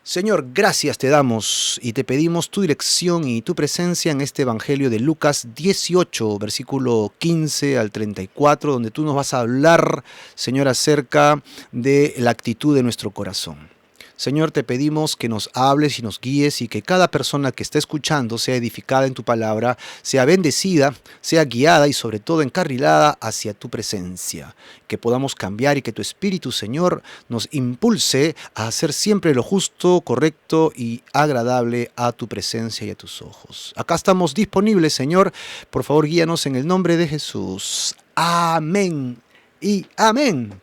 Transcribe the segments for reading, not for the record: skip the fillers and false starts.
Señor, gracias te damos y te pedimos tu dirección y tu presencia en este Evangelio de Lucas 18, versículo 15 al 34, donde tú nos vas a hablar, Señor, acerca de la actitud de nuestro corazón. Señor, te pedimos que nos hables y nos guíes y que cada persona que esté escuchando sea edificada en tu palabra, sea bendecida, sea guiada y sobre todo encarrilada hacia tu presencia. Que podamos cambiar y que tu Espíritu, Señor, nos impulse a hacer siempre lo justo, correcto y agradable a tu presencia y a tus ojos. Acá estamos disponibles, Señor. Por favor, guíanos en el nombre de Jesús. Amén y amén.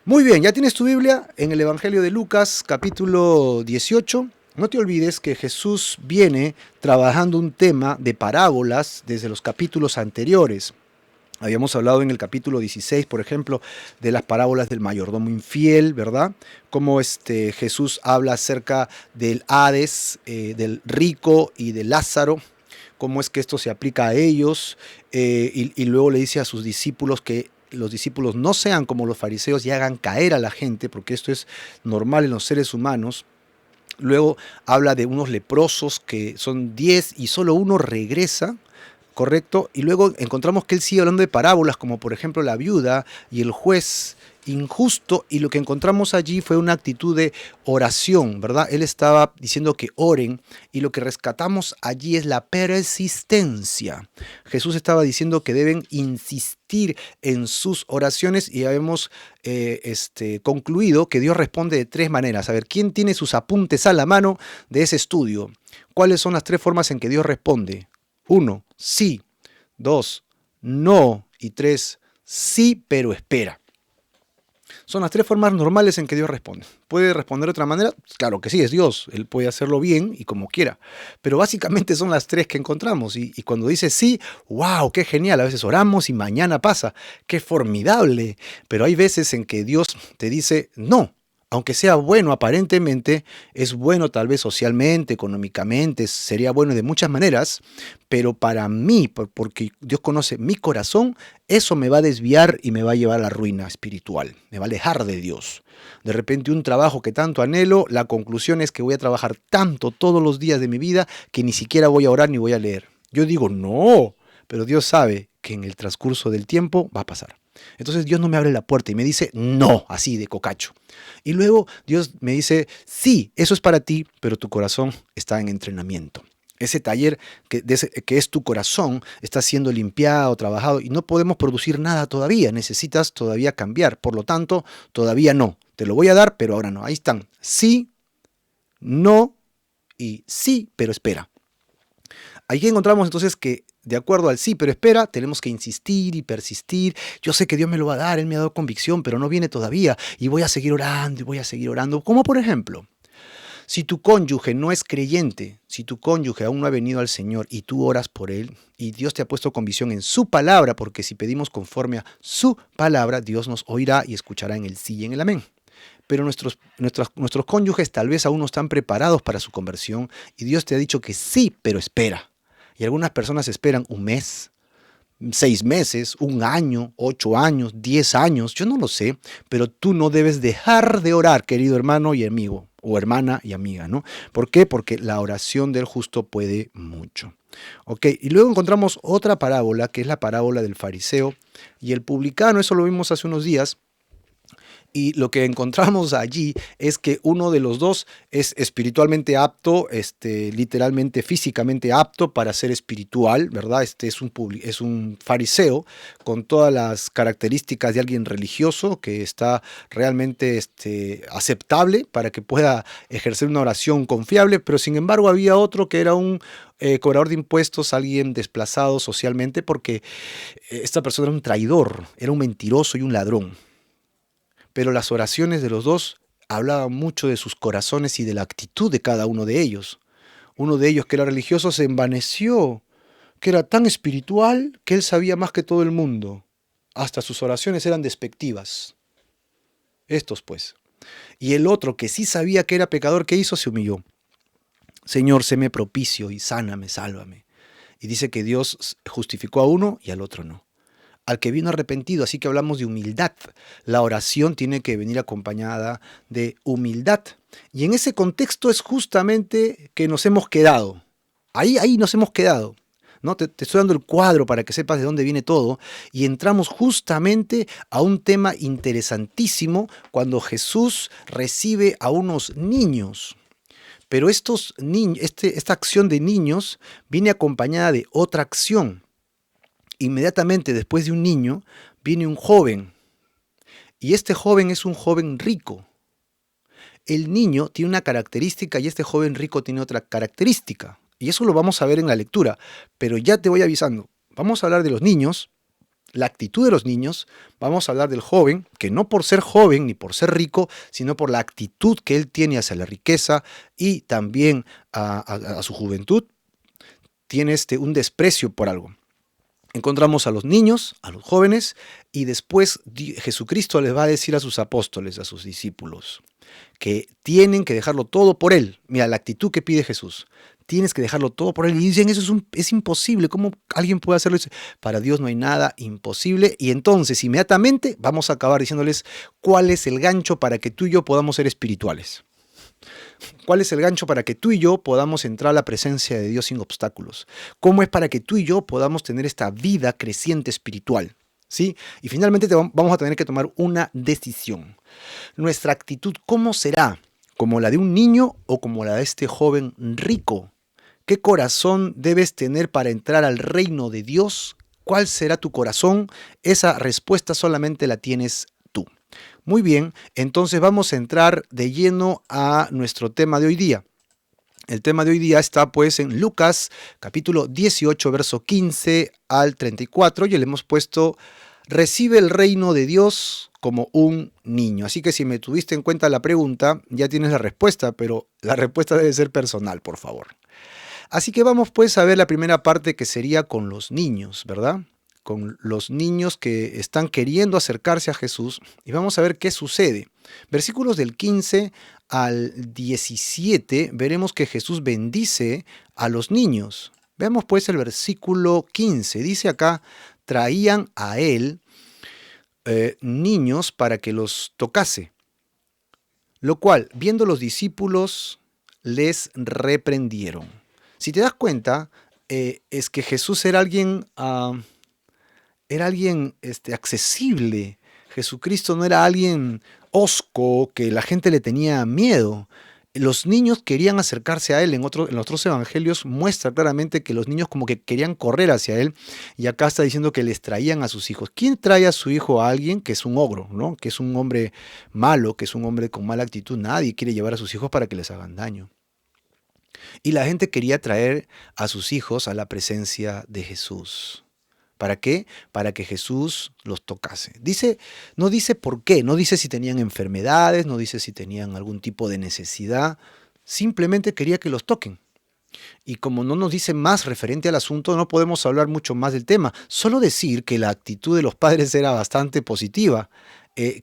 Muy bien, ya tienes tu Biblia en el Evangelio de Lucas, capítulo 18. No te olvides que Jesús viene trabajando un tema de parábolas desde los capítulos anteriores. Habíamos hablado en el capítulo 16, por ejemplo, de las parábolas del mayordomo infiel, ¿verdad? Cómo Jesús habla acerca del Hades, del rico y de Lázaro, cómo es que esto se aplica a ellos, y luego le dice a sus discípulos que los discípulos no sean como los fariseos y hagan caer a la gente, porque esto es normal en los seres humanos. Luego habla de unos leprosos que son 10 y solo uno regresa, ¿correcto? Y luego encontramos que él sigue hablando de parábolas, como por ejemplo la viuda y el juez injusto, y lo que encontramos allí fue una actitud de oración, ¿verdad? Él estaba diciendo que oren, y lo que rescatamos allí es la persistencia. Jesús estaba diciendo que deben insistir en sus oraciones, y ya hemos concluido que Dios responde de tres maneras. A ver, ¿quién tiene sus apuntes a la mano de ese estudio? ¿Cuáles son las tres formas en que Dios responde? 1, sí. 2, no. Y 3, sí, pero espera. Son las tres formas normales en que Dios responde. ¿Puede responder de otra manera? Claro que sí, es Dios. Él puede hacerlo bien y como quiera. Pero básicamente son las tres que encontramos. Y cuando dice sí, wow, qué genial. A veces oramos y mañana pasa. Qué formidable. Pero hay veces en que Dios te dice no. Aunque sea bueno aparentemente, es bueno tal vez socialmente, económicamente, sería bueno de muchas maneras, pero para mí, porque Dios conoce mi corazón, eso me va a desviar y me va a llevar a la ruina espiritual, me va a alejar de Dios. De repente un trabajo que tanto anhelo, la conclusión es que voy a trabajar tanto todos los días de mi vida que ni siquiera voy a orar ni voy a leer. Yo digo, no, pero Dios sabe que en el transcurso del tiempo va a pasar. Entonces Dios no me abre la puerta y me dice no, así de cocacho. Y luego Dios me dice, sí, eso es para ti, pero tu corazón está en entrenamiento. Ese taller que es tu corazón está siendo limpiado, trabajado y no podemos producir nada todavía. Necesitas todavía cambiar. Por lo tanto, todavía no. Te lo voy a dar, pero ahora no. Ahí están. Sí, no y sí, pero espera. Aquí encontramos entonces que de acuerdo al sí, pero espera, tenemos que insistir y persistir. Yo sé que Dios me lo va a dar, Él me ha dado convicción, pero no viene todavía. Y voy a seguir orando y voy a seguir orando. Como por ejemplo, si tu cónyuge no es creyente, si tu cónyuge aún no ha venido al Señor y tú oras por él y Dios te ha puesto convicción en su palabra, porque si pedimos conforme a su palabra, Dios nos oirá y escuchará en el sí y en el amén. Pero nuestros cónyuges tal vez aún no están preparados para su conversión y Dios te ha dicho que sí, pero espera. Y algunas personas esperan un mes, 6 meses, un año, 8 años, 10 años, yo no lo sé, pero tú no debes dejar de orar, querido hermano y amigo, o hermana y amiga, ¿no? ¿Por qué? Porque la oración del justo puede mucho. Ok, y luego encontramos otra parábola, que es la parábola del fariseo y el publicano, eso lo vimos hace unos días. Y lo que encontramos allí es que uno de los dos es espiritualmente apto, literalmente físicamente apto para ser espiritual, ¿verdad? Es un fariseo con todas las características de alguien religioso que está realmente aceptable para que pueda ejercer una oración confiable, pero sin embargo había otro que era un cobrador de impuestos, alguien desplazado socialmente, porque esta persona era un traidor, era un mentiroso y un ladrón. Pero las oraciones de los dos hablaban mucho de sus corazones y de la actitud de cada uno de ellos. Uno de ellos, que era religioso, se envaneció, que era tan espiritual que él sabía más que todo el mundo. Hasta sus oraciones eran despectivas. Estos pues. Y el otro, que sí sabía que era pecador, ¿qué hizo? Se humilló. Señor, séme propicio y sáname, sálvame. Y dice que Dios justificó a uno y al otro no. Al que vino arrepentido, así que hablamos de humildad. La oración tiene que venir acompañada de humildad. Y en ese contexto es justamente que nos hemos quedado. Ahí nos hemos quedado. ¿No? Te estoy dando el cuadro para que sepas de dónde viene todo. Y entramos justamente a un tema interesantísimo cuando Jesús recibe a unos niños. Pero estos niños, esta acción de niños viene acompañada de otra acción. Inmediatamente después de un niño viene un joven. Y este joven es un joven rico. El niño tiene una característica y este joven rico tiene otra característica. Y eso lo vamos a ver en la lectura. Pero ya te voy avisando. Vamos a hablar de los niños, la actitud de los niños. Vamos a hablar del joven, que no por ser joven ni por ser rico, sino por la actitud que él tiene hacia la riqueza y también a su juventud, tiene un desprecio por algo. Encontramos a los niños, a los jóvenes, y después Jesucristo les va a decir a sus apóstoles, a sus discípulos, que tienen que dejarlo todo por Él. Mira, la actitud que pide Jesús. Tienes que dejarlo todo por Él. Y dicen, eso es imposible. ¿Cómo alguien puede hacerlo? Para Dios no hay nada imposible. Y entonces, inmediatamente, vamos a acabar diciéndoles cuál es el gancho para que tú y yo podamos ser espirituales. ¿Cuál es el gancho para que tú y yo podamos entrar a la presencia de Dios sin obstáculos? ¿Cómo es para que tú y yo podamos tener esta vida creciente espiritual? ¿Sí? Y finalmente vamos a tener que tomar una decisión. Nuestra actitud, ¿cómo será? ¿Como la de un niño o como la de este joven rico? ¿Qué corazón debes tener para entrar al reino de Dios? ¿Cuál será tu corazón? Esa respuesta solamente la tienes tú. Muy bien, entonces vamos a entrar de lleno a nuestro tema de hoy día. El tema de hoy día está pues en Lucas capítulo 18, verso 15 al 34 y le hemos puesto recibe el reino de Dios como un niño. Así que si me tuviste en cuenta la pregunta, ya tienes la respuesta, pero la respuesta debe ser personal, por favor. Así que vamos pues a ver la primera parte que sería con los niños, ¿verdad? Con los niños que están queriendo acercarse a Jesús y vamos a ver qué sucede. Versículos del 15 al 17 veremos que Jesús bendice a los niños. Veamos pues el versículo 15. Dice acá, traían a él niños para que los tocase, lo cual, viendo los discípulos, les reprendieron. Si te das cuenta, es que Jesús era alguien accesible. Jesucristo no era alguien hosco que la gente le tenía miedo. Los niños querían acercarse a él. En los otros evangelios muestra claramente que los niños como que querían correr hacia él. Y acá está diciendo que les traían a sus hijos. ¿Quién trae a su hijo a alguien que es un ogro, ¿no? Que es un hombre malo, que es un hombre con mala actitud? Nadie quiere llevar a sus hijos para que les hagan daño. Y la gente quería traer a sus hijos a la presencia de Jesús. ¿Para qué? Para que Jesús los tocase. No dice por qué, no dice si tenían enfermedades, no dice si tenían algún tipo de necesidad, simplemente quería que los toquen. Y como no nos dice más referente al asunto, no podemos hablar mucho más del tema. Solo decir que la actitud de los padres era bastante positiva.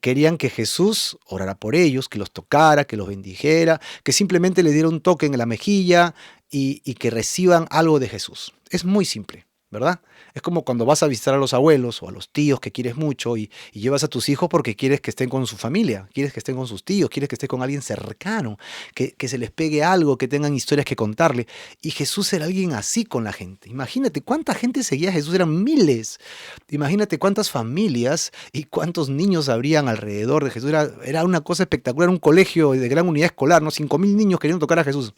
Querían que Jesús orara por ellos, que los tocara, que los bendijera, que simplemente le diera un toque en la mejilla y que reciban algo de Jesús. Es muy simple, ¿verdad? Es como cuando vas a visitar a los abuelos o a los tíos que quieres mucho y llevas a tus hijos porque quieres que estén con su familia, quieres que estén con sus tíos, quieres que estén con alguien cercano, que se les pegue algo, que tengan historias que contarle. Y Jesús era alguien así con la gente. Imagínate cuánta gente seguía a Jesús, eran miles. Imagínate cuántas familias y cuántos niños habrían alrededor de Jesús. Era una cosa espectacular, un colegio de gran unidad escolar, ¿no? 5.000 niños querían tocar a Jesús.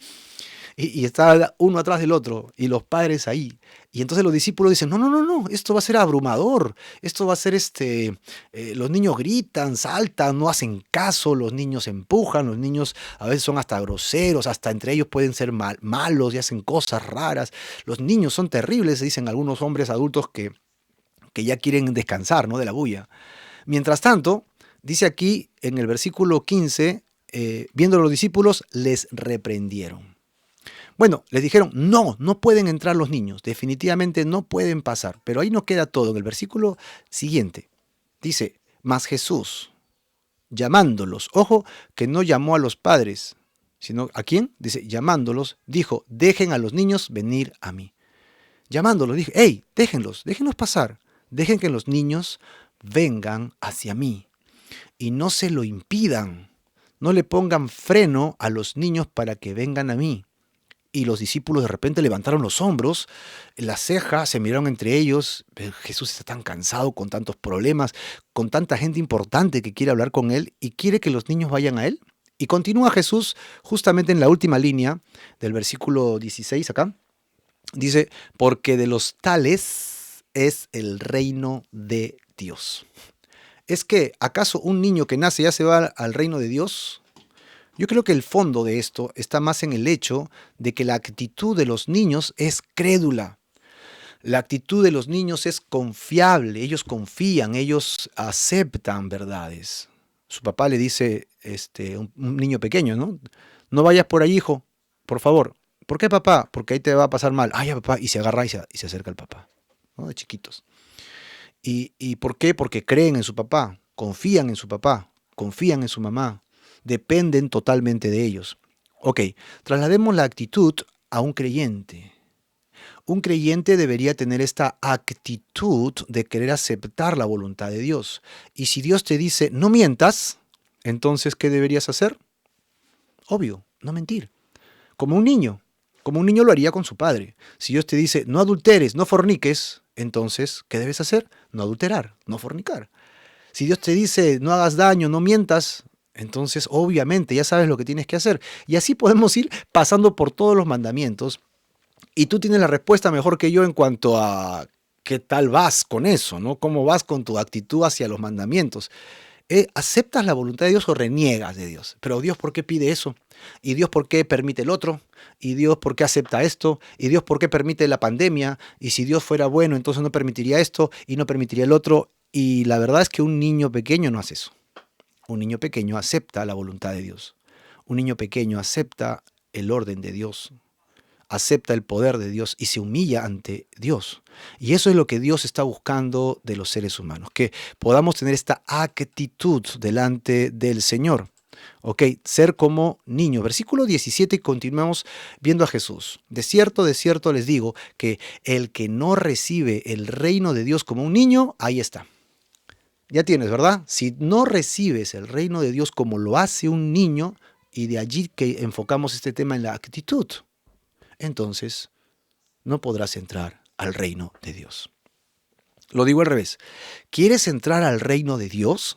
Y estaba uno atrás del otro, y los padres ahí. Y entonces los discípulos dicen, no, esto va a ser abrumador, esto va a ser los niños gritan, saltan, no hacen caso, los niños empujan, los niños a veces son hasta groseros, hasta entre ellos pueden ser malos y hacen cosas raras. Los niños son terribles, dicen algunos hombres adultos que ya quieren descansar, ¿no? De la bulla. Mientras tanto, dice aquí en el versículo 15, viendo los discípulos, les reprendieron. Bueno, les dijeron, no pueden entrar los niños, definitivamente no pueden pasar. Pero ahí no queda todo. En el versículo siguiente dice, mas Jesús, llamándolos, ojo, que no llamó a los padres, sino ¿a quién? Dice, llamándolos, dijo, dejen a los niños venir a mí. Llamándolos, dije, hey, déjenlos pasar, dejen que los niños vengan hacia mí y no se lo impidan. No le pongan freno a los niños para que vengan a mí. Y los discípulos de repente levantaron los hombros, las cejas, se miraron entre ellos. Jesús está tan cansado con tantos problemas, con tanta gente importante que quiere hablar con él y quiere que los niños vayan a él. Y continúa Jesús justamente en la última línea del versículo 16 acá. Dice, porque de los tales es el reino de Dios. ¿Es que acaso un niño que nace ya se va al reino de Dios? Yo creo que el fondo de esto está más en el hecho de que la actitud de los niños es crédula. La actitud de los niños es confiable, ellos confían, ellos aceptan verdades. Su papá le dice, un niño pequeño, ¿no? No vayas por ahí, hijo, por favor. ¿Por qué, papá? Porque ahí te va a pasar mal. Ay, papá, y se agarra y se acerca al papá, ¿no? De chiquitos. ¿Y por qué? Porque creen en su papá, confían en su papá, confían en su mamá, dependen totalmente de ellos. Ok, traslademos la actitud a un creyente. Un creyente debería tener esta actitud de querer aceptar la voluntad de Dios. Y si Dios te dice, no mientas, entonces, ¿qué deberías hacer? Obvio, no mentir. Como un niño lo haría con su padre. Si Dios te dice, no adulteres, no forniques, entonces, ¿qué debes hacer? No adulterar, no fornicar. Si Dios te dice, no hagas daño, no mientas, entonces, obviamente, ya sabes lo que tienes que hacer. Y así podemos ir pasando por todos los mandamientos. Y tú tienes la respuesta mejor que yo en cuanto a qué tal vas con eso, ¿no? ¿Cómo vas con tu actitud hacia los mandamientos? ¿Aceptas la voluntad de Dios o reniegas de Dios? Pero Dios, ¿por qué pide eso? ¿Y Dios por qué permite el otro? ¿Y Dios por qué acepta esto? ¿Y Dios por qué permite la pandemia? Y si Dios fuera bueno, entonces no permitiría esto y no permitiría el otro. Y la verdad es que un niño pequeño no hace eso. Un niño pequeño acepta la voluntad de Dios. Un niño pequeño acepta el orden de Dios, acepta el poder de Dios y se humilla ante Dios. Y eso es lo que Dios está buscando de los seres humanos, que podamos tener esta actitud delante del Señor. Ok, ser como niño. Versículo 17 y continuamos viendo a Jesús. De cierto les digo que el que no recibe el reino de Dios como un niño, ahí está. Ya tienes, ¿verdad? Si no recibes el reino de Dios como lo hace un niño, y de allí que enfocamos este tema en la actitud, entonces no podrás entrar al reino de Dios. Lo digo al revés. ¿Quieres entrar al reino de Dios?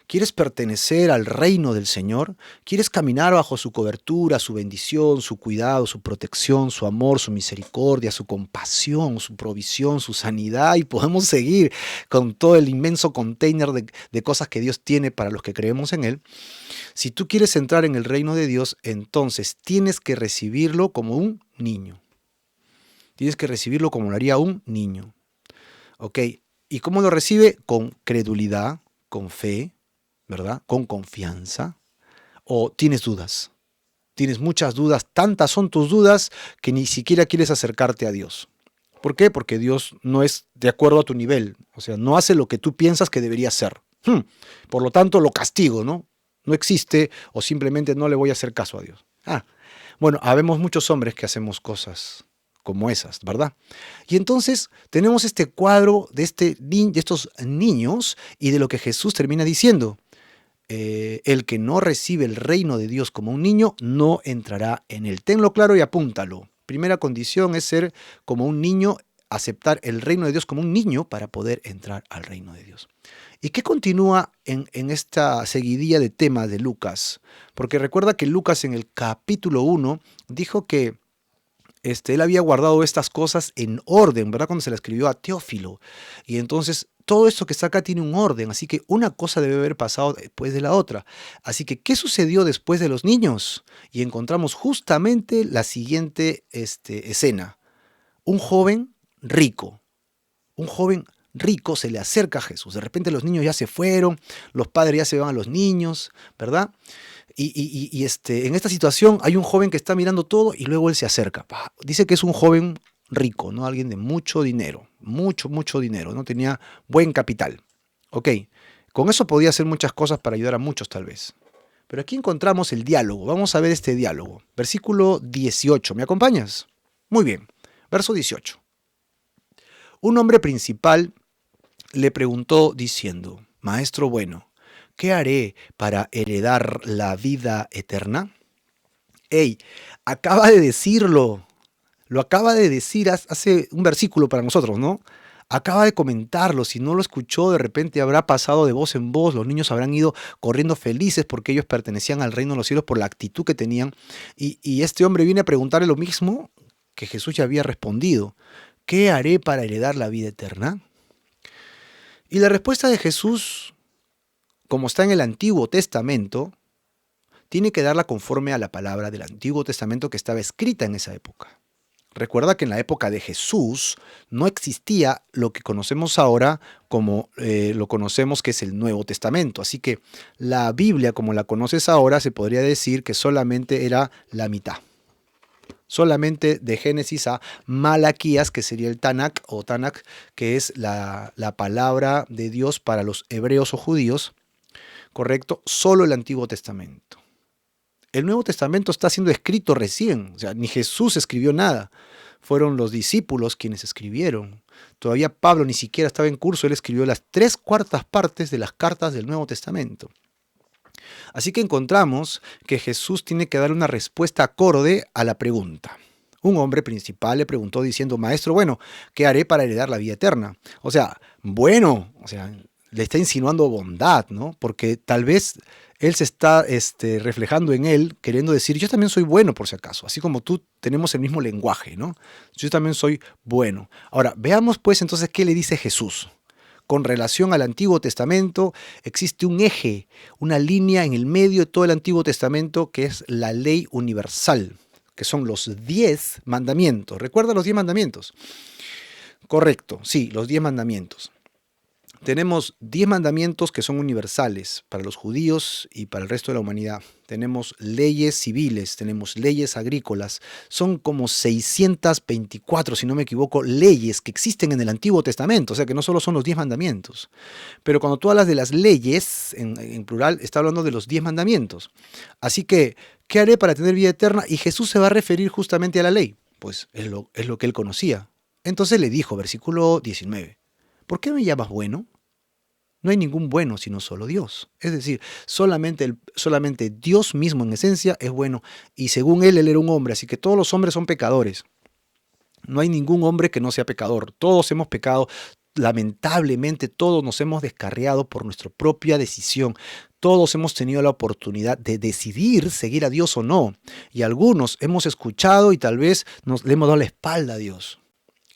¿Quieres pertenecer al reino del Señor? ¿Quieres caminar bajo su cobertura, su bendición, su cuidado, su protección, su amor, su misericordia, su compasión, su provisión, su sanidad? Y podemos seguir con todo el inmenso container de cosas que Dios tiene para los que creemos en Él. Si tú quieres entrar en el reino de Dios, entonces tienes que recibirlo como un niño. Tienes que recibirlo como lo haría un niño. ¿Ok? ¿Y cómo lo recibe? Con credulidad, con fe, ¿verdad? Con confianza. ¿O tienes dudas? Tienes muchas dudas, tantas son tus dudas que ni siquiera quieres acercarte a Dios. ¿Por qué? Porque Dios no es de acuerdo a tu nivel. O sea, no hace lo que tú piensas que debería hacer. Por lo tanto, lo castigo, ¿no? No existe o simplemente no le voy a hacer caso a Dios. Bueno, habemos muchos hombres que hacemos cosas como esas, ¿verdad? Y entonces tenemos este cuadro de estos niños y de lo que Jesús termina diciendo. El que no recibe el reino de Dios como un niño no entrará en él. Tenlo claro y apúntalo. Primera condición es ser como un niño, aceptar el reino de Dios como un niño para poder entrar al reino de Dios. ¿Y qué continúa en esta seguidilla de temas de Lucas? Porque recuerda que Lucas en el capítulo 1 dijo que él había guardado estas cosas en orden, ¿verdad? Cuando se la escribió a Teófilo. Y entonces todo esto que está acá tiene un orden, así que una cosa debe haber pasado después de la otra. Así que, ¿qué sucedió después de los niños? Y encontramos justamente la siguiente escena. Un joven rico. Un joven rico se le acerca a Jesús. De repente los niños ya se fueron, los padres ya se van a los niños, ¿verdad? Y en esta situación hay un joven que está mirando todo y luego él se acerca. Dice que es un joven rico, ¿no? Alguien de mucho dinero, mucho dinero, ¿no? Tenía buen capital. Ok, con eso podía hacer muchas cosas para ayudar a muchos tal vez. Pero aquí encontramos el diálogo. Vamos a ver este diálogo. Versículo 18. ¿Me acompañas? Muy bien. Verso 18. Un hombre principal le preguntó diciendo: Maestro bueno, ¿qué haré para heredar la vida eterna? ¡Ey! Acaba de decirlo. Lo acaba de decir hace un versículo para nosotros, ¿no? Acaba de comentarlo. Si no lo escuchó, de repente habrá pasado de voz en voz. Los niños habrán ido corriendo felices porque ellos pertenecían al reino de los cielos por la actitud que tenían. Y este hombre viene a preguntarle lo mismo que Jesús ya había respondido. ¿Qué haré para heredar la vida eterna? Y la respuesta de Jesús, como está en el Antiguo Testamento, tiene que darla conforme a la palabra del Antiguo Testamento que estaba escrita en esa época. Recuerda que en la época de Jesús no existía lo que conocemos ahora como lo conocemos que es el Nuevo Testamento. Así que la Biblia, como la conoces ahora, se podría decir que solamente era la mitad. Solamente de Génesis a Malaquías, que sería el Tanakh o Tanakh, que es la palabra de Dios para los hebreos o judíos, ¿correcto? Solo el Antiguo Testamento. El Nuevo Testamento está siendo escrito recién, o sea, ni Jesús escribió nada. Fueron los discípulos quienes escribieron. Todavía Pablo ni siquiera estaba en curso, él escribió las 3/4 partes de las cartas del Nuevo Testamento. Así que encontramos que Jesús tiene que dar una respuesta acorde a la pregunta. Un hombre principal le preguntó diciendo, maestro, bueno, ¿qué haré para heredar la vida eterna? O sea, le está insinuando bondad, ¿no? Porque tal vez él se está reflejando en él, queriendo decir, yo también soy bueno por si acaso, así como tú tenemos el mismo lenguaje, ¿no? Yo también soy bueno. Ahora, veamos pues entonces qué le dice Jesús. Con relación al Antiguo Testamento, existe un eje, una línea en el medio de todo el Antiguo Testamento que es la ley universal, que son los 10 mandamientos. ¿Recuerda los 10 mandamientos? Correcto, sí, los 10 mandamientos. Tenemos 10 mandamientos que son universales para los judíos y para el resto de la humanidad. Tenemos leyes civiles, tenemos leyes agrícolas. Son como 624, si no me equivoco, leyes que existen en el Antiguo Testamento. O sea que no solo son los 10 mandamientos. Pero cuando tú hablas de las leyes, en plural, está hablando de los 10 mandamientos. Así que, ¿qué haré para tener vida eterna? Y Jesús se va a referir justamente a la ley. Pues es lo que él conocía. Entonces le dijo, versículo 19. ¿Por qué me llamas bueno? No hay ningún bueno sino solo Dios. Es decir, solamente Dios mismo en esencia es bueno. Y según él era un hombre, así que todos los hombres son pecadores. No hay ningún hombre que no sea pecador. Todos hemos pecado. Lamentablemente todos nos hemos descarriado por nuestra propia decisión. Todos hemos tenido la oportunidad de decidir seguir a Dios o no. Y algunos hemos escuchado y tal vez le hemos dado la espalda a Dios.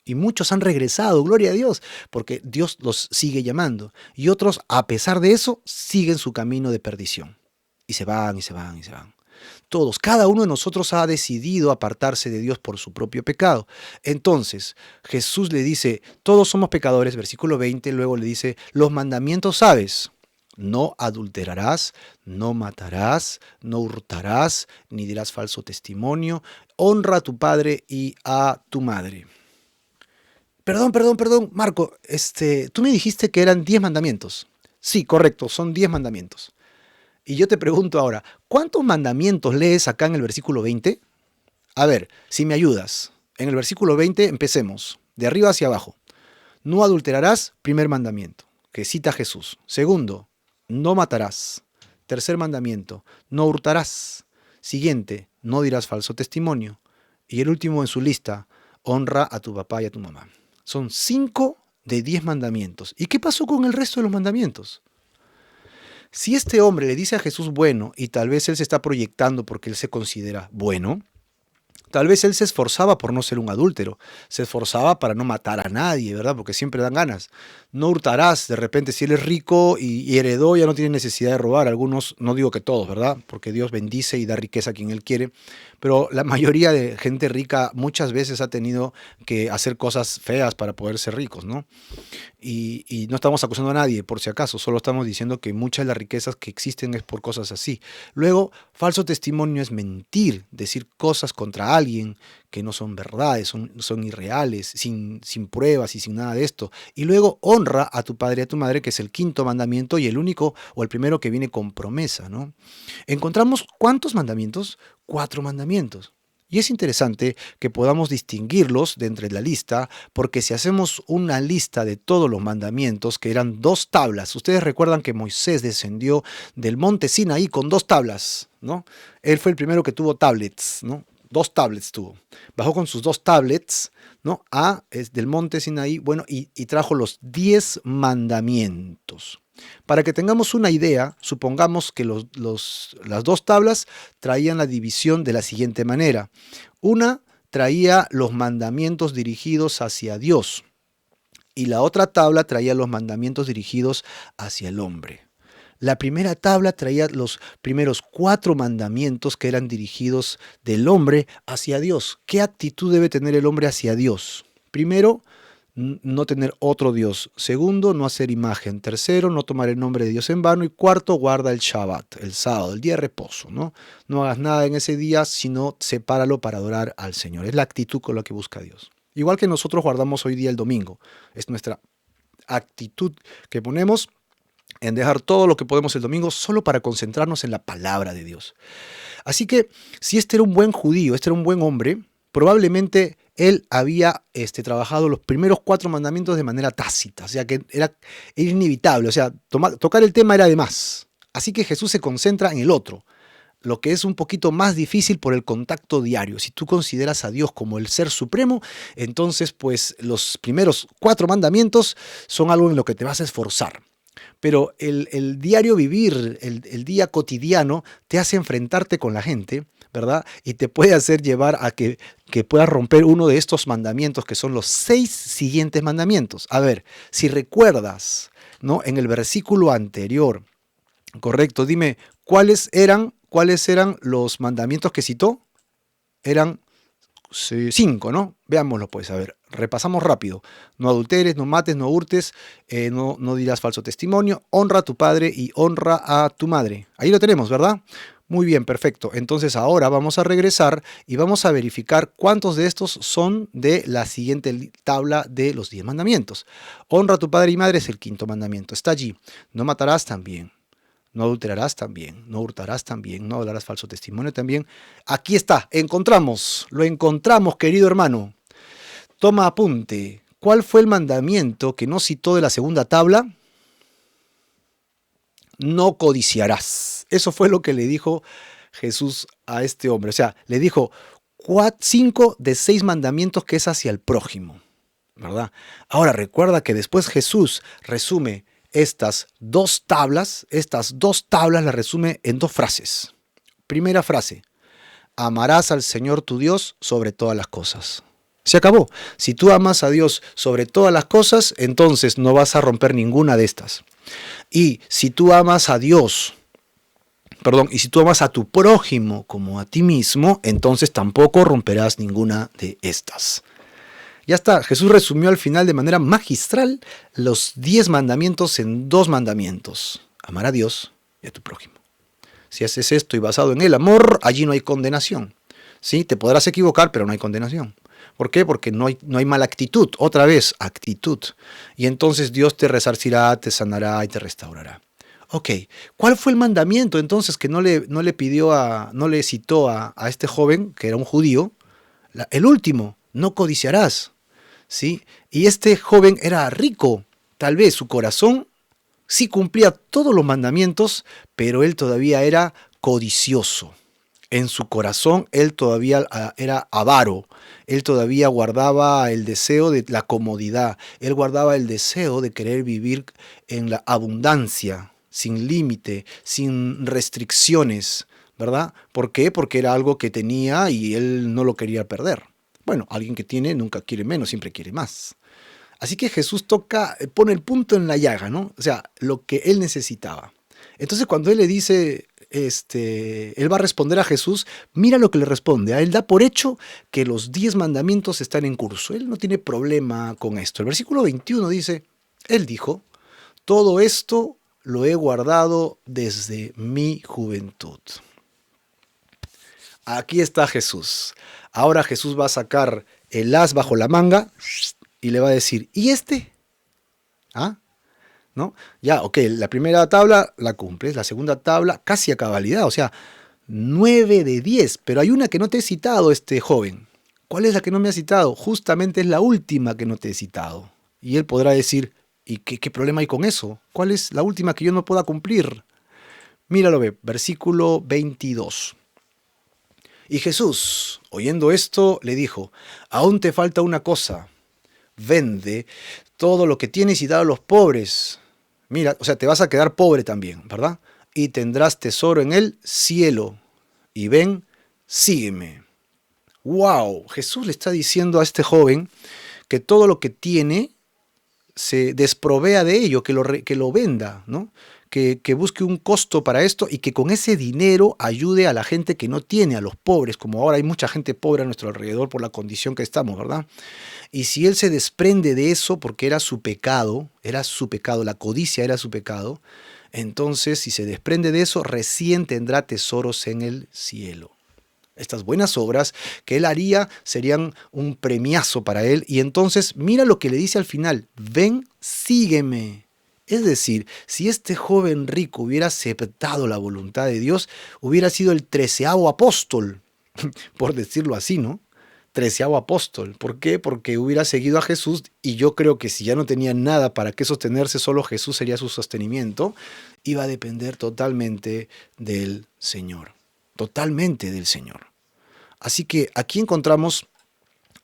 Y muchos han regresado, gloria a Dios, porque Dios los sigue llamando. Y otros, a pesar de eso, siguen su camino de perdición. Y se van, y se van, y se van. Todos, cada uno de nosotros ha decidido apartarse de Dios por su propio pecado. Entonces, Jesús le dice, todos somos pecadores, versículo 20, luego le dice, los mandamientos sabes. No adulterarás, no matarás, no hurtarás, ni dirás falso testimonio. Honra a tu padre y a tu madre. Perdón, Marco, tú me dijiste que eran 10 mandamientos. Sí, correcto, son 10 mandamientos. Y yo te pregunto ahora, ¿cuántos mandamientos lees acá en el versículo 20? A ver, si me ayudas. En el versículo 20 empecemos, de arriba hacia abajo. No adulterarás, primer mandamiento, que cita Jesús. Segundo, no matarás. Tercer mandamiento, no hurtarás. Siguiente, no dirás falso testimonio. Y el último en su lista, honra a tu papá y a tu mamá. Son 5 de 10 mandamientos. ¿Y qué pasó con el resto de los mandamientos? Si este hombre le dice a Jesús bueno, y tal vez él se está proyectando porque él se considera bueno, tal vez él se esforzaba por no ser un adúltero, se esforzaba para no matar a nadie, ¿verdad? Porque siempre dan ganas. No hurtarás, de repente si él es rico y heredó, ya no tiene necesidad de robar. Algunos, no digo que todos, ¿verdad? Porque Dios bendice y da riqueza a quien él quiere, pero la mayoría de gente rica muchas veces ha tenido que hacer cosas feas para poder ser ricos, ¿no? Y no estamos acusando a nadie, por si acaso, solo estamos diciendo que muchas de las riquezas que existen es por cosas así. Luego, falso testimonio es mentir, decir cosas contra alguien que no son verdades, son irreales, sin pruebas y sin nada de esto. Y luego, honra a tu padre y a tu madre, que es el quinto mandamiento y el único o el primero que viene con promesa, ¿no? Encontramos, ¿cuántos mandamientos? 4 mandamientos. Y es interesante que podamos distinguirlos de entre la lista, porque si hacemos una lista de todos los mandamientos, que eran 2 tablas, ustedes recuerdan que Moisés descendió del monte Sinaí con 2 tablas, ¿no? Él fue el primero que tuvo tablets, ¿no? 2 tablets tuvo. Bajó con sus 2 tablets, ¿no? Del monte Sinaí, bueno, y trajo los 10 mandamientos. Para que tengamos una idea, supongamos que las 2 tablas traían la división de la siguiente manera. Una traía los mandamientos dirigidos hacia Dios y la otra tabla traía los mandamientos dirigidos hacia el hombre. La primera tabla traía los primeros 4 mandamientos que eran dirigidos del hombre hacia Dios. ¿Qué actitud debe tener el hombre hacia Dios? Primero, no tener otro Dios. Segundo, no hacer imagen. Tercero, no tomar el nombre de Dios en vano. Y cuarto, guarda el Shabbat, el sábado, el día de reposo, ¿no? No hagas nada en ese día, sino sepáralo para adorar al Señor. Es la actitud con la que busca Dios. Igual que nosotros guardamos hoy día el domingo. Es nuestra actitud que ponemos en dejar todo lo que podemos el domingo solo para concentrarnos en la palabra de Dios. Así que si este era un buen judío, este era un buen hombre, probablemente él había trabajado los primeros 4 mandamientos de manera tácita, o sea que era inevitable, o sea, tocar el tema era de más. Así que Jesús se concentra en el otro, lo que es un poquito más difícil por el contacto diario. Si tú consideras a Dios como el ser supremo, entonces pues los primeros 4 mandamientos son algo en lo que te vas a esforzar. Pero el diario vivir, el día cotidiano, te hace enfrentarte con la gente, ¿verdad? Y te puede hacer llevar a que puedas romper uno de estos mandamientos, que son los 6 siguientes mandamientos. A ver, si recuerdas, ¿no? En el versículo anterior, correcto, dime, ¿cuáles eran los mandamientos que citó? Eran 5, ¿no? Veámoslo pues, a ver, repasamos rápido. No adulteres, no mates, no hurtes, no dirás falso testimonio, honra a tu padre y honra a tu madre. Ahí lo tenemos, ¿verdad? Muy bien, perfecto. Entonces ahora vamos a regresar y vamos a verificar cuántos de estos son de la siguiente tabla de los 10 mandamientos. Honra a tu padre y madre es el 5.º mandamiento, está allí. No matarás también. No adulterarás también, no hurtarás también, no hablarás falso testimonio también. Aquí está, lo encontramos, querido hermano. Toma apunte. ¿Cuál fue el mandamiento que no citó de la segunda tabla? No codiciarás. Eso fue lo que le dijo Jesús a este hombre. O sea, le dijo 5 de 6 mandamientos que es hacia el prójimo, ¿verdad? Ahora recuerda que después Jesús resume estas 2 tablas las resume en 2 frases. Primera frase, amarás al Señor tu Dios sobre todas las cosas. Se acabó. Si tú amas a Dios sobre todas las cosas, entonces no vas a romper ninguna de estas. Y si tú amas a Dios, y si tú amas a tu prójimo como a ti mismo, entonces tampoco romperás ninguna de estas. Ya está, Jesús resumió al final de manera magistral los 10 mandamientos en 2 mandamientos. Amar a Dios y a tu prójimo. Si haces esto y basado en el amor, allí no hay condenación. ¿Sí? Te podrás equivocar, pero no hay condenación. ¿Por qué? Porque no hay mala actitud. Otra vez, actitud. Y entonces Dios te resarcirá, te sanará y te restaurará. Ok, ¿cuál fue el mandamiento entonces que no le citó a este joven, que era un judío? El último, no codiciarás. ¿Sí? Y este joven era rico, tal vez su corazón sí cumplía todos los mandamientos, pero él todavía era codicioso. En su corazón él todavía era avaro, él todavía guardaba el deseo de la comodidad, él guardaba el deseo de querer vivir en la abundancia, sin límite, sin restricciones, ¿verdad? ¿Por qué? Porque era algo que tenía y él no lo quería perder. Bueno, alguien que tiene nunca quiere menos, siempre quiere más. Así que Jesús pone el punto en la llaga, ¿no? O sea, lo que él necesitaba. Entonces cuando él le dice, él va a responder a Jesús, mira lo que le responde. A él da por hecho que los 10 mandamientos están en curso. Él no tiene problema con esto. El versículo 21 dice, él dijo, todo esto lo he guardado desde mi juventud. Aquí está Jesús. Ahora Jesús va a sacar el as bajo la manga y le va a decir, ¿y este? ¿Ah? ¿No? Ya, ok, la primera tabla la cumples, la segunda tabla casi a cabalidad, o sea, 9 de 10, pero hay una que no te he citado, joven. ¿Cuál es la que no me has citado? Justamente es la última que no te he citado. Y él podrá decir, ¿y qué problema hay con eso? ¿Cuál es la última que yo no pueda cumplir? Míralo, ve, versículo 22. Y Jesús, oyendo esto, le dijo, aún te falta una cosa, vende todo lo que tienes y dalo a los pobres. Mira, o sea, te vas a quedar pobre también, ¿verdad? Y tendrás tesoro en el cielo. Y ven, sígueme. ¡Wow! Jesús le está diciendo a este joven que todo lo que tiene se desprovea de ello, que lo venda, ¿no? Que busque un costo para esto y que con ese dinero ayude a la gente que no tiene, a los pobres, como ahora hay mucha gente pobre a nuestro alrededor por la condición que estamos, ¿verdad? Y si él se desprende de eso porque era su pecado, la codicia era su pecado, entonces si se desprende de eso, recién tendrá tesoros en el cielo. Estas buenas obras que él haría serían un premiazo para él. Y entonces mira lo que le dice al final, ven, sígueme. Es decir, si este joven rico hubiera aceptado la voluntad de Dios, hubiera sido el 13º apóstol, por decirlo así, ¿no? 13º apóstol. ¿Por qué? Porque hubiera seguido a Jesús y yo creo que si ya no tenía nada para qué sostenerse, solo Jesús sería su sostenimiento, iba a depender totalmente del Señor. Totalmente del Señor. Así que aquí encontramos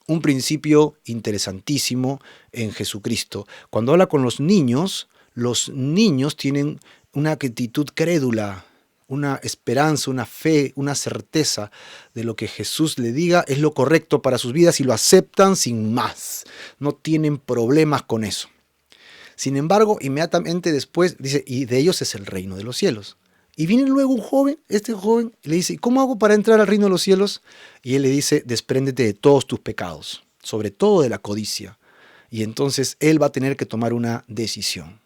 un principio interesantísimo en Jesucristo. Cuando habla con los niños tienen una actitud crédula, una esperanza, una fe, una certeza de lo que Jesús le diga es lo correcto para sus vidas y lo aceptan sin más. No tienen problemas con eso. Sin embargo, inmediatamente después dice, y de ellos es el reino de los cielos. Y viene luego un joven, este joven, y le dice, ¿cómo hago para entrar al reino de los cielos? Y él le dice, despréndete de todos tus pecados, sobre todo de la codicia. Y entonces él va a tener que tomar una decisión.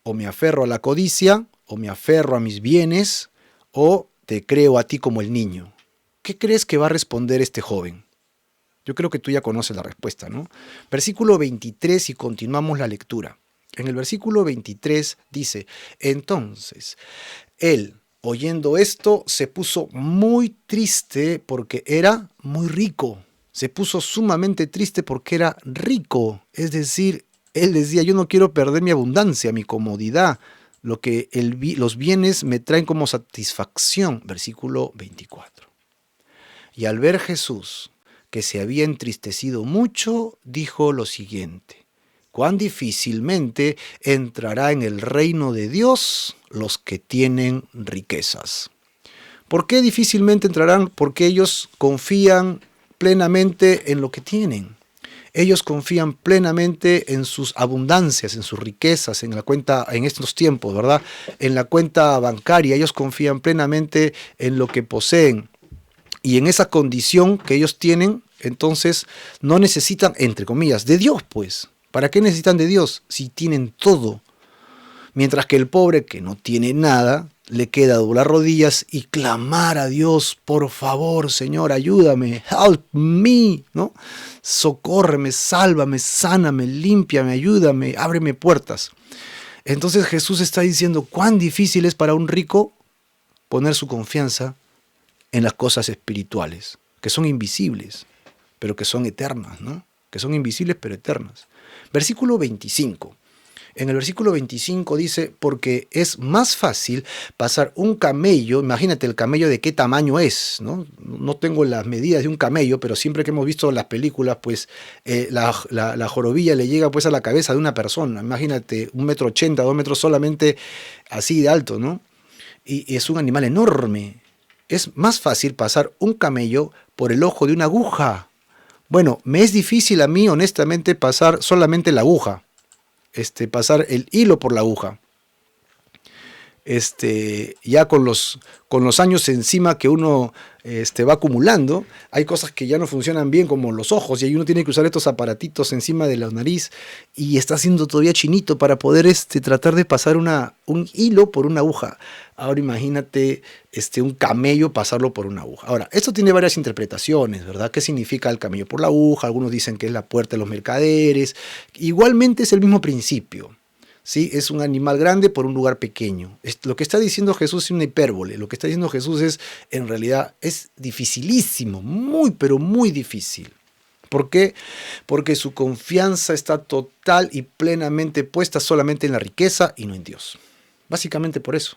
O me aferro a la codicia, o me aferro a mis bienes, o te creo a ti como el niño. ¿Qué crees que va a responder este joven? Yo creo que tú ya conoces la respuesta, ¿no? Versículo 23 y continuamos la lectura. En el versículo 23 dice, entonces, él, oyendo esto, se puso muy triste porque era muy rico. Se puso sumamente triste porque era rico. Es decir, él decía, yo no quiero perder mi abundancia, mi comodidad, lo que los bienes me traen como satisfacción. Versículo 24. Y al ver Jesús que se había entristecido mucho, dijo lo siguiente. Cuán difícilmente entrará en el reino de Dios los que tienen riquezas. ¿Por qué difícilmente entrarán? Porque ellos confían plenamente en lo que tienen. Ellos confían plenamente en sus abundancias, en sus riquezas, en la cuenta, en estos tiempos, ¿verdad? En la cuenta bancaria, ellos confían plenamente en lo que poseen. Y en esa condición que ellos tienen, entonces no necesitan, entre comillas, de Dios, pues. ¿Para qué necesitan de Dios si tienen todo? Mientras que el pobre que no tiene nada, le queda doblar rodillas y clamar a Dios, por favor, Señor, ayúdame, help me, ¿no? Socórreme, sálvame, sáname, límpiame, ayúdame, ábreme puertas. Entonces Jesús está diciendo cuán difícil es para un rico poner su confianza en las cosas espirituales, que son invisibles, pero que son eternas, ¿no? Que son invisibles pero eternas. Versículo 25. En el versículo 25 dice, porque es más fácil pasar un camello, imagínate el camello de qué tamaño es, ¿no? No tengo las medidas de un camello, pero siempre que hemos visto las películas, pues la jorobilla le llega pues a la cabeza de una persona, imagínate 1,80 m, 2 metros solamente así de alto, ¿no? Y es un animal enorme. Es más fácil pasar un camello por el ojo de una aguja. Bueno, me es difícil a mí, honestamente, pasar solamente la aguja. Pasar el hilo por la aguja. Ya con los años encima que uno va acumulando, hay cosas que ya no funcionan bien, como los ojos, y ahí uno tiene que usar estos aparatitos encima de la nariz, y está haciendo todavía chinito para poder tratar de pasar un hilo por una aguja. Ahora imagínate un camello pasarlo por una aguja. Ahora, esto tiene varias interpretaciones, ¿verdad? ¿Qué significa el camello por la aguja? Algunos dicen que es la puerta de los mercaderes. Igualmente es el mismo principio. ¿sí? Es un animal grande por un lugar pequeño. Lo que está diciendo Jesús es una hipérbole. Lo que está diciendo Jesús es, en realidad, es dificilísimo, muy, pero muy difícil. ¿Por qué? Porque su confianza está total y plenamente puesta solamente en la riqueza y no en Dios. Básicamente por eso.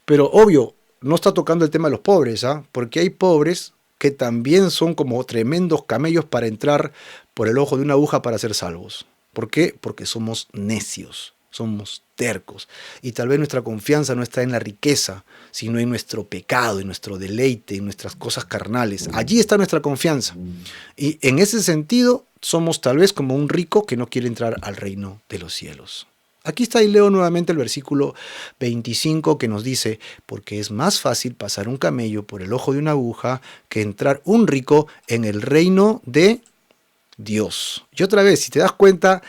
Pero obvio, no está tocando el tema de los pobres, ¿ah? Porque hay pobres que también son como tremendos camellos para entrar por el ojo de una aguja para ser salvos. ¿Por qué? Porque somos necios, somos tercos. Y tal vez nuestra confianza no está en la riqueza, sino en nuestro pecado, en nuestro deleite, en nuestras cosas carnales. Allí está nuestra confianza. Y en ese sentido, somos tal vez como un rico que no quiere entrar al reino de los cielos. Aquí está y leo nuevamente el versículo 25 que nos dice, porque es más fácil pasar un camello por el ojo de una aguja que entrar un rico en el reino de Dios. Y otra vez, si te das cuenta,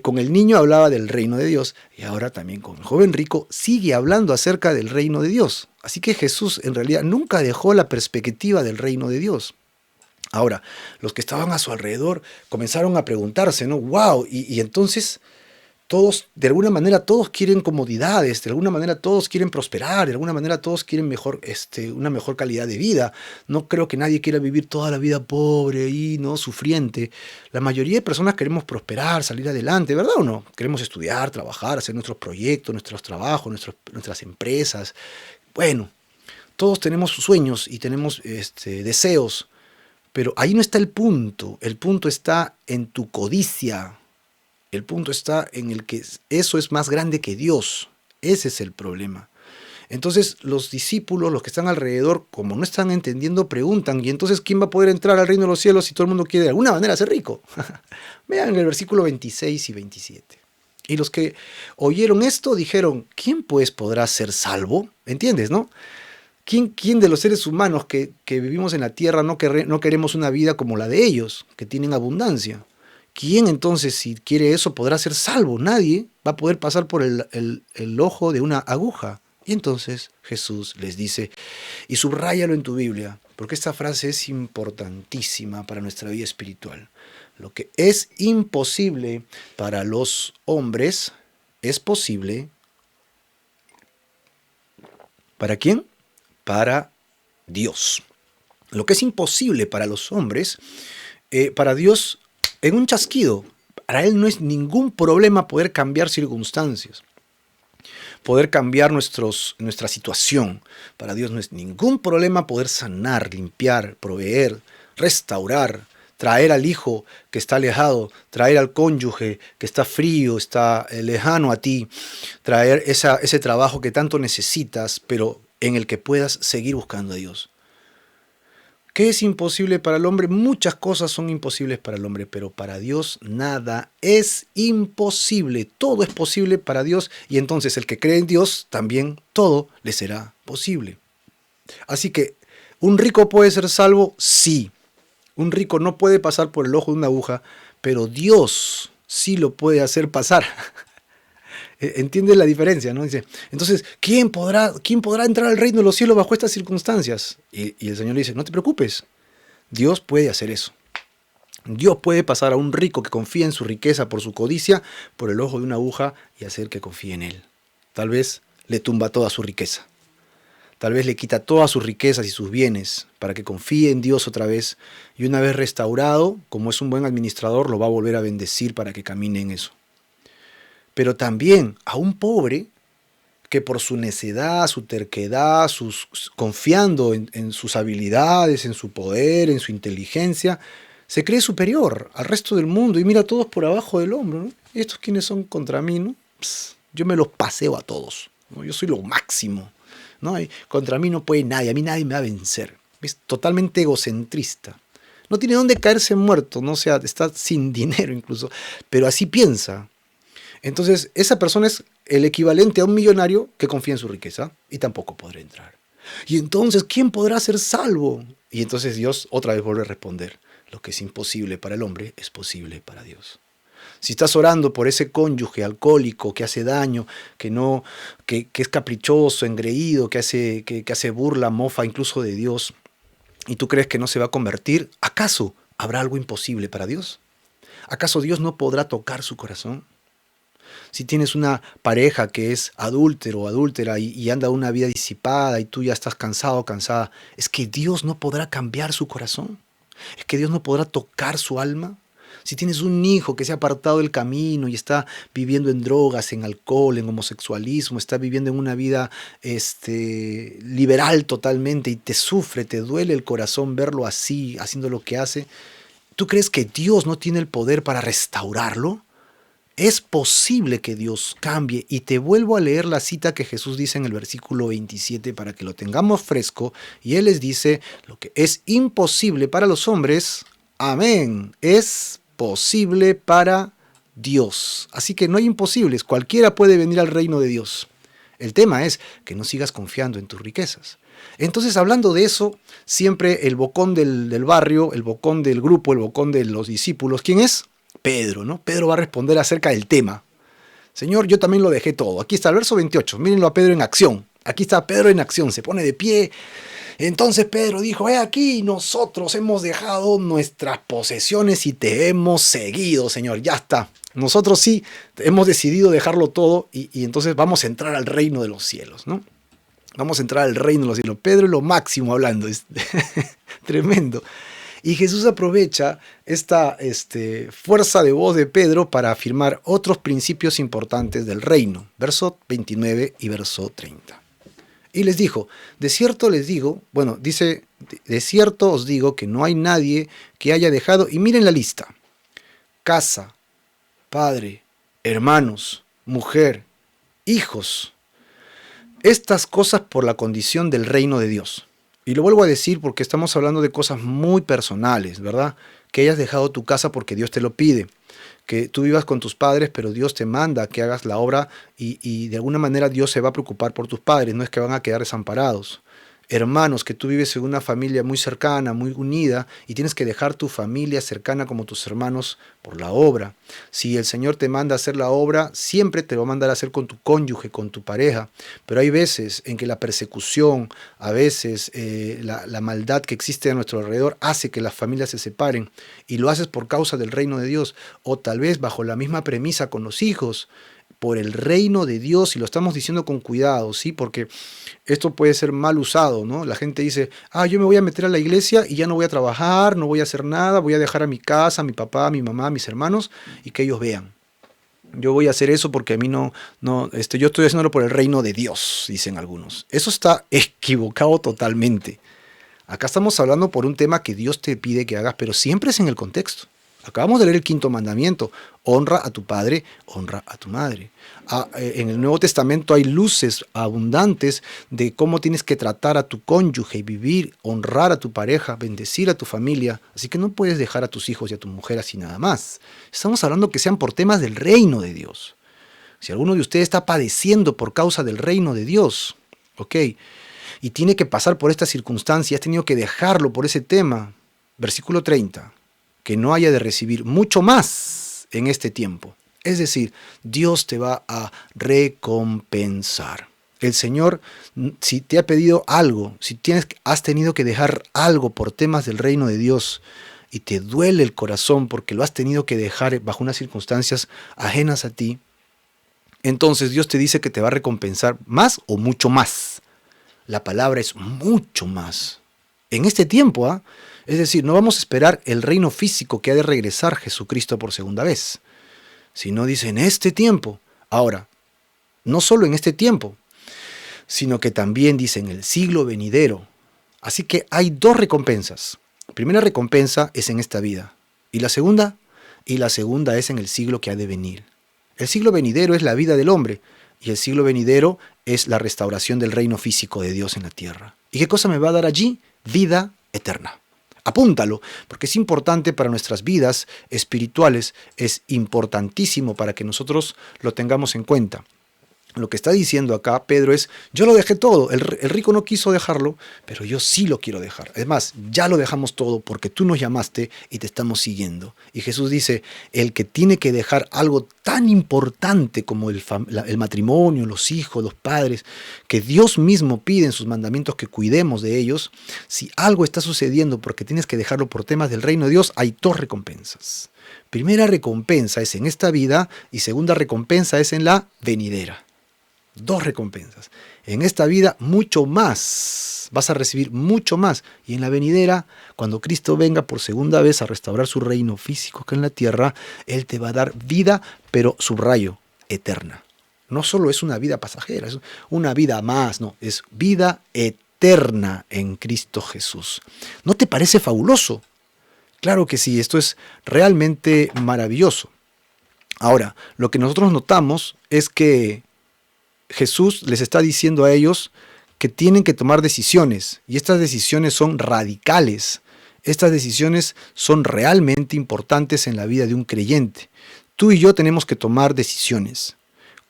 con el niño hablaba del reino de Dios y ahora también con el joven rico sigue hablando acerca del reino de Dios. Así que Jesús en realidad nunca dejó la perspectiva del reino de Dios. Ahora, los que estaban a su alrededor comenzaron a preguntarse, ¿no? ¡Wow! Y entonces todos, de alguna manera, todos quieren comodidades, de alguna manera todos quieren prosperar, de alguna manera todos quieren una mejor calidad de vida. No creo que nadie quiera vivir toda la vida pobre y no sufriente. La mayoría de personas queremos prosperar, salir adelante, ¿verdad o no? Queremos estudiar, trabajar, hacer nuestros proyectos, nuestros trabajos, nuestras empresas. Bueno, todos tenemos sueños y tenemos deseos, pero ahí no está el punto. El punto está en tu codicia. El punto está en el que eso es más grande que Dios. Ese es el problema. Entonces los discípulos, los que están alrededor, como no están entendiendo, preguntan, ¿y entonces quién va a poder entrar al reino de los cielos si todo el mundo quiere de alguna manera ser rico? Vean el versículo 26 y 27. Y los que oyeron esto dijeron, ¿quién pues podrá ser salvo? ¿Entiendes, no? ¿Quién de los seres humanos que vivimos en la tierra no queremos una vida como la de ellos, que tienen abundancia? ¿Quién entonces, si quiere eso, podrá ser salvo? Nadie va a poder pasar por el ojo de una aguja. Y entonces Jesús les dice, y subráyalo en tu Biblia, porque esta frase es importantísima para nuestra vida espiritual. Lo que es imposible para los hombres es posible. ¿Para quién? Para Dios. Lo que es imposible para los hombres, para Dios, en un chasquido, para Él no es ningún problema poder cambiar circunstancias, poder cambiar nuestra situación. Para Dios no es ningún problema poder sanar, limpiar, proveer, restaurar, traer al hijo que está alejado, traer al cónyuge que está frío, está lejano a ti, traer ese trabajo que tanto necesitas, pero en el que puedas seguir buscando a Dios. ¿Qué es imposible para el hombre? Muchas cosas son imposibles para el hombre, pero para Dios nada es imposible. Todo es posible para Dios y entonces el que cree en Dios también todo le será posible. Así que, ¿un rico puede ser salvo? Sí. Un rico no puede pasar por el ojo de una aguja, pero Dios sí lo puede hacer pasar. ¿Entiendes la diferencia, no? Dice, entonces, ¿quién podrá entrar al reino de los cielos bajo estas circunstancias? Y el Señor le dice, no te preocupes, Dios puede hacer eso. Dios puede pasar a un rico que confía en su riqueza por su codicia, por el ojo de una aguja y hacer que confíe en Él. Tal vez le tumba toda su riqueza. Tal vez le quita todas sus riquezas y sus bienes para que confíe en Dios otra vez. Y una vez restaurado, como es un buen administrador, lo va a volver a bendecir para que camine en eso. Pero también a un pobre que por su necedad, su terquedad, confiando en sus habilidades, en su poder, en su inteligencia, se cree superior al resto del mundo y mira a todos por abajo del hombro, ¿no? ¿Y estos quiénes son contra mí, no? Yo me los paseo a todos, ¿no? Yo soy lo máximo, ¿no? Y contra mí no puede nadie, a mí nadie me va a vencer. Es totalmente egocentrista. No tiene dónde caerse muerto, ¿no? O sea, está sin dinero incluso, pero así piensa. Entonces, esa persona es el equivalente a un millonario que confía en su riqueza y tampoco podrá entrar. Y entonces, ¿quién podrá ser salvo? Y entonces Dios otra vez vuelve a responder, lo que es imposible para el hombre es posible para Dios. Si estás orando por ese cónyuge alcohólico que hace daño, que es caprichoso, engreído, que hace burla, mofa incluso de Dios, y tú crees que no se va a convertir, ¿acaso habrá algo imposible para Dios? ¿Acaso Dios no podrá tocar su corazón? Si tienes una pareja que es adúltero o adúltera y anda una vida disipada y tú ya estás cansado o cansada, ¿es que Dios no podrá cambiar su corazón? ¿Es que Dios no podrá tocar su alma? Si tienes un hijo que se ha apartado del camino y está viviendo en drogas, en alcohol, en homosexualismo, está viviendo en una vida liberal totalmente y te sufre, te duele el corazón verlo así, haciendo lo que hace, ¿tú crees que Dios no tiene el poder para restaurarlo? Es posible que Dios cambie, y te vuelvo a leer la cita que Jesús dice en el versículo 27 para que lo tengamos fresco, y Él les dice: lo que es imposible para los hombres, amén, es posible para Dios. Así que no hay imposibles, cualquiera puede venir al reino de Dios. El tema es que no sigas confiando en tus riquezas. Entonces, hablando de eso, siempre el bocón del barrio, el bocón del grupo, el bocón de los discípulos, ¿quién es? Pedro, ¿no? Pedro va a responder acerca del tema. Señor, yo también lo dejé todo. Aquí está el verso 28, mírenlo a Pedro en acción. Aquí está Pedro en acción, se pone de pie. Entonces Pedro dijo: aquí nosotros hemos dejado nuestras posesiones y te hemos seguido, Señor. Ya está. Nosotros sí hemos decidido dejarlo todo y entonces vamos a entrar al reino de los cielos, ¿no? Vamos a entrar al reino de los cielos. Pedro es lo máximo hablando, es tremendo. Y Jesús aprovecha esta fuerza de voz de Pedro para afirmar otros principios importantes del reino. Verso 29 y verso 30. Y les dijo: de cierto les digo, bueno, dice, de cierto os digo que no hay nadie que haya dejado, y miren la lista: casa, padre, hermanos, mujer, hijos, estas cosas por la condición del reino de Dios. Y lo vuelvo a decir porque estamos hablando de cosas muy personales, ¿verdad? Que hayas dejado tu casa porque Dios te lo pide. Que tú vivas con tus padres, pero Dios te manda que hagas la obra y de alguna manera Dios se va a preocupar por tus padres, no es que van a quedar desamparados. Hermanos, que tú vives en una familia muy cercana, muy unida, y tienes que dejar tu familia cercana como tus hermanos por la obra. Si el Señor te manda a hacer la obra, siempre te va a mandar a hacer con tu cónyuge, con tu pareja. Pero hay veces en que la persecución, a veces la maldad que existe a nuestro alrededor hace que las familias se separen, y lo haces por causa del reino de Dios, o tal vez bajo la misma premisa con los hijos, por el reino de Dios, y lo estamos diciendo con cuidado, ¿sí? Porque esto puede ser mal usado, ¿no? La gente dice: yo me voy a meter a la iglesia y ya no voy a trabajar, no voy a hacer nada, voy a dejar a mi casa, a mi papá, a mi mamá, a mis hermanos, y que ellos vean. Yo voy a hacer eso porque a mí yo estoy haciéndolo por el reino de Dios, dicen algunos. Eso está equivocado totalmente. Acá estamos hablando por un tema que Dios te pide que hagas, pero siempre es en el contexto. Acabamos de leer el 5.º mandamiento: honra a tu padre, honra a tu madre. En el Nuevo Testamento hay luces abundantes de cómo tienes que tratar a tu cónyuge y vivir, honrar a tu pareja, bendecir a tu familia. Así que no puedes dejar a tus hijos y a tu mujer así nada más. Estamos hablando que sean por temas del reino de Dios. Si alguno de ustedes está padeciendo por causa del reino de Dios, ok, y tiene que pasar por esta circunstancia, has tenido que dejarlo por ese tema. Versículo 30. Que no haya de recibir mucho más en este tiempo. Es decir, Dios te va a recompensar. El Señor, si te ha pedido algo, si has tenido que dejar algo por temas del reino de Dios y te duele el corazón porque lo has tenido que dejar bajo unas circunstancias ajenas a ti, entonces Dios te dice que te va a recompensar más o mucho más. La palabra es mucho más. En este tiempo, es decir, no vamos a esperar el reino físico que ha de regresar Jesucristo por segunda vez, sino dice en este tiempo. Ahora, no solo en este tiempo, sino que también dice en el siglo venidero. Así que hay dos recompensas. La primera recompensa es en esta vida. ¿Y la segunda? Y la segunda es en el siglo que ha de venir. El siglo venidero es la vida del hombre, y el siglo venidero es la restauración del reino físico de Dios en la tierra. ¿Y qué cosa me va a dar allí? Vida eterna. Apúntalo, porque es importante para nuestras vidas espirituales, es importantísimo para que nosotros lo tengamos en cuenta. Lo que está diciendo acá Pedro es, yo lo dejé todo, el rico no quiso dejarlo, pero yo sí lo quiero dejar. Es más, ya lo dejamos todo porque tú nos llamaste y te estamos siguiendo. Y Jesús dice, el que tiene que dejar algo tan importante como el matrimonio, los hijos, los padres, que Dios mismo pide en sus mandamientos que cuidemos de ellos, si algo está sucediendo porque tienes que dejarlo por temas del reino de Dios, hay dos recompensas. Primera recompensa es en esta vida y segunda recompensa es en la venidera. Dos recompensas. En esta vida mucho más, vas a recibir mucho más. Y en la venidera, cuando Cristo venga por segunda vez a restaurar su reino físico que en la tierra, Él te va a dar vida, pero subrayo, eterna. No solo es una vida pasajera, es una vida más, no, es vida eterna en Cristo Jesús. ¿No te parece fabuloso? Claro que sí, esto es realmente maravilloso. Ahora, lo que nosotros notamos es que Jesús les está diciendo a ellos que tienen que tomar decisiones, y estas decisiones son radicales. Estas decisiones son realmente importantes en la vida de un creyente. Tú y yo tenemos que tomar decisiones.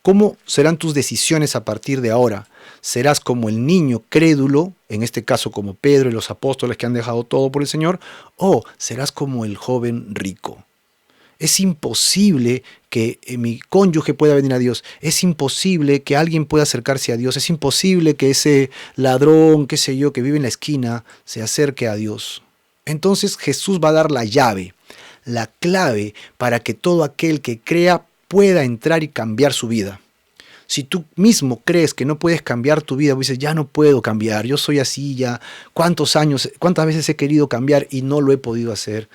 ¿Cómo serán tus decisiones a partir de ahora? ¿Serás como el niño crédulo, en este caso como Pedro y los apóstoles que han dejado todo por el Señor? ¿O serás como el joven rico? Es imposible que mi cónyuge pueda venir a Dios. Es imposible que alguien pueda acercarse a Dios. Es imposible que ese ladrón, qué sé yo, que vive en la esquina, se acerque a Dios. Entonces Jesús va a dar la llave, la clave para que todo aquel que crea pueda entrar y cambiar su vida. Si tú mismo crees que no puedes cambiar tu vida, dices, ya no puedo cambiar, yo soy así ya, cuántas veces he querido cambiar y no lo he podido hacer.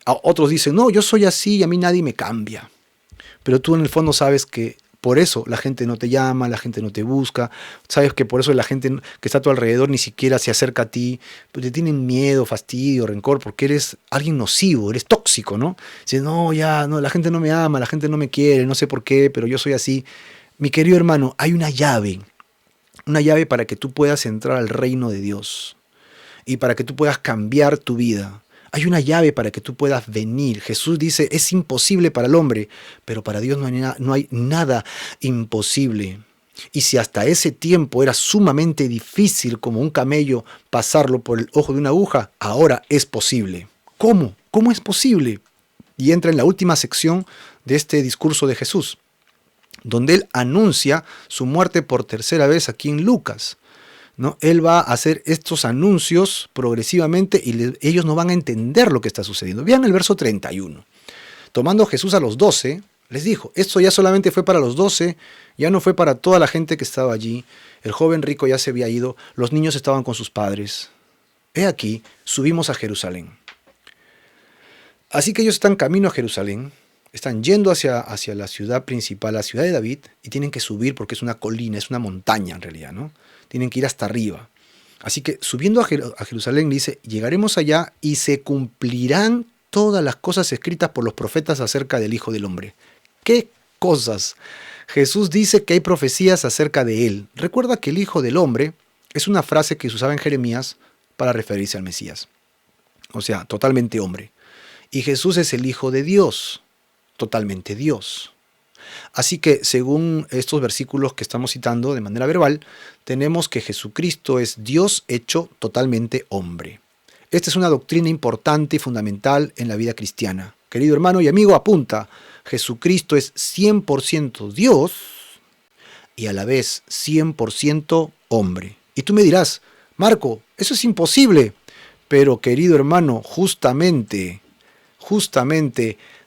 Otros dicen, no, yo soy así y a mí nadie me cambia. Pero tú en el fondo sabes que por eso la gente no te llama, la gente no te busca, sabes que por eso la gente que está a tu alrededor ni siquiera se acerca a ti, pues te tienen miedo, fastidio, rencor, porque eres alguien nocivo, eres tóxico, ¿no? Dices, no, ya, no, la gente no me ama, la gente no me quiere, no sé por qué, pero yo soy así. Mi querido hermano, hay una llave para que tú puedas entrar al reino de Dios y para que tú puedas cambiar tu vida. Hay una llave para que tú puedas venir. Jesús dice, es imposible para el hombre, pero para Dios no hay nada imposible. Y si hasta ese tiempo era sumamente difícil como un camello pasarlo por el ojo de una aguja, ahora es posible. ¿Cómo? ¿Cómo es posible? Y entra en la última sección de este discurso de Jesús, donde él anuncia su muerte por tercera vez aquí en Lucas, ¿no? Él va a hacer estos anuncios progresivamente y ellos no van a entender lo que está sucediendo. Vean el verso 31. Tomando Jesús a los 12, les dijo, esto ya solamente fue para los 12, ya no fue para toda la gente que estaba allí. El joven rico ya se había ido, los niños estaban con sus padres. He aquí, subimos a Jerusalén. Así que ellos están camino a Jerusalén. Están yendo hacia la ciudad principal, la ciudad de David, y tienen que subir porque es una colina, es una montaña en realidad, ¿no? Tienen que ir hasta arriba. Así que subiendo a Jerusalén dice, llegaremos allá y se cumplirán todas las cosas escritas por los profetas acerca del Hijo del Hombre. ¿Qué cosas? Jesús dice que hay profecías acerca de él. Recuerda que el Hijo del Hombre es una frase que se usaba en Jeremías para referirse al Mesías. O sea, totalmente hombre. Y Jesús es el Hijo de Dios. Totalmente Dios. Así que según estos versículos que estamos citando de manera verbal, tenemos que Jesucristo es Dios hecho totalmente hombre. Esta es una doctrina importante y fundamental en la vida cristiana. Querido hermano y amigo, apunta, Jesucristo es 100% Dios y a la vez 100% hombre. Y tú me dirás, Marco, eso es imposible. Pero querido hermano, justamente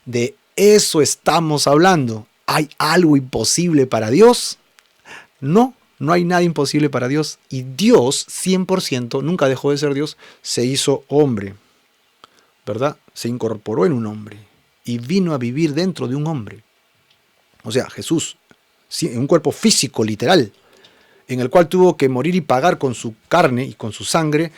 de eso estamos hablando. ¿Hay algo imposible para Dios? No, no hay nada imposible para Dios. Y Dios, 100%, nunca dejó de ser Dios, se hizo hombre, ¿verdad? Se incorporó en un hombre y vino a vivir dentro de un hombre. O sea, Jesús, en un cuerpo físico, literal, en el cual tuvo que morir y pagar con su carne y con su sangre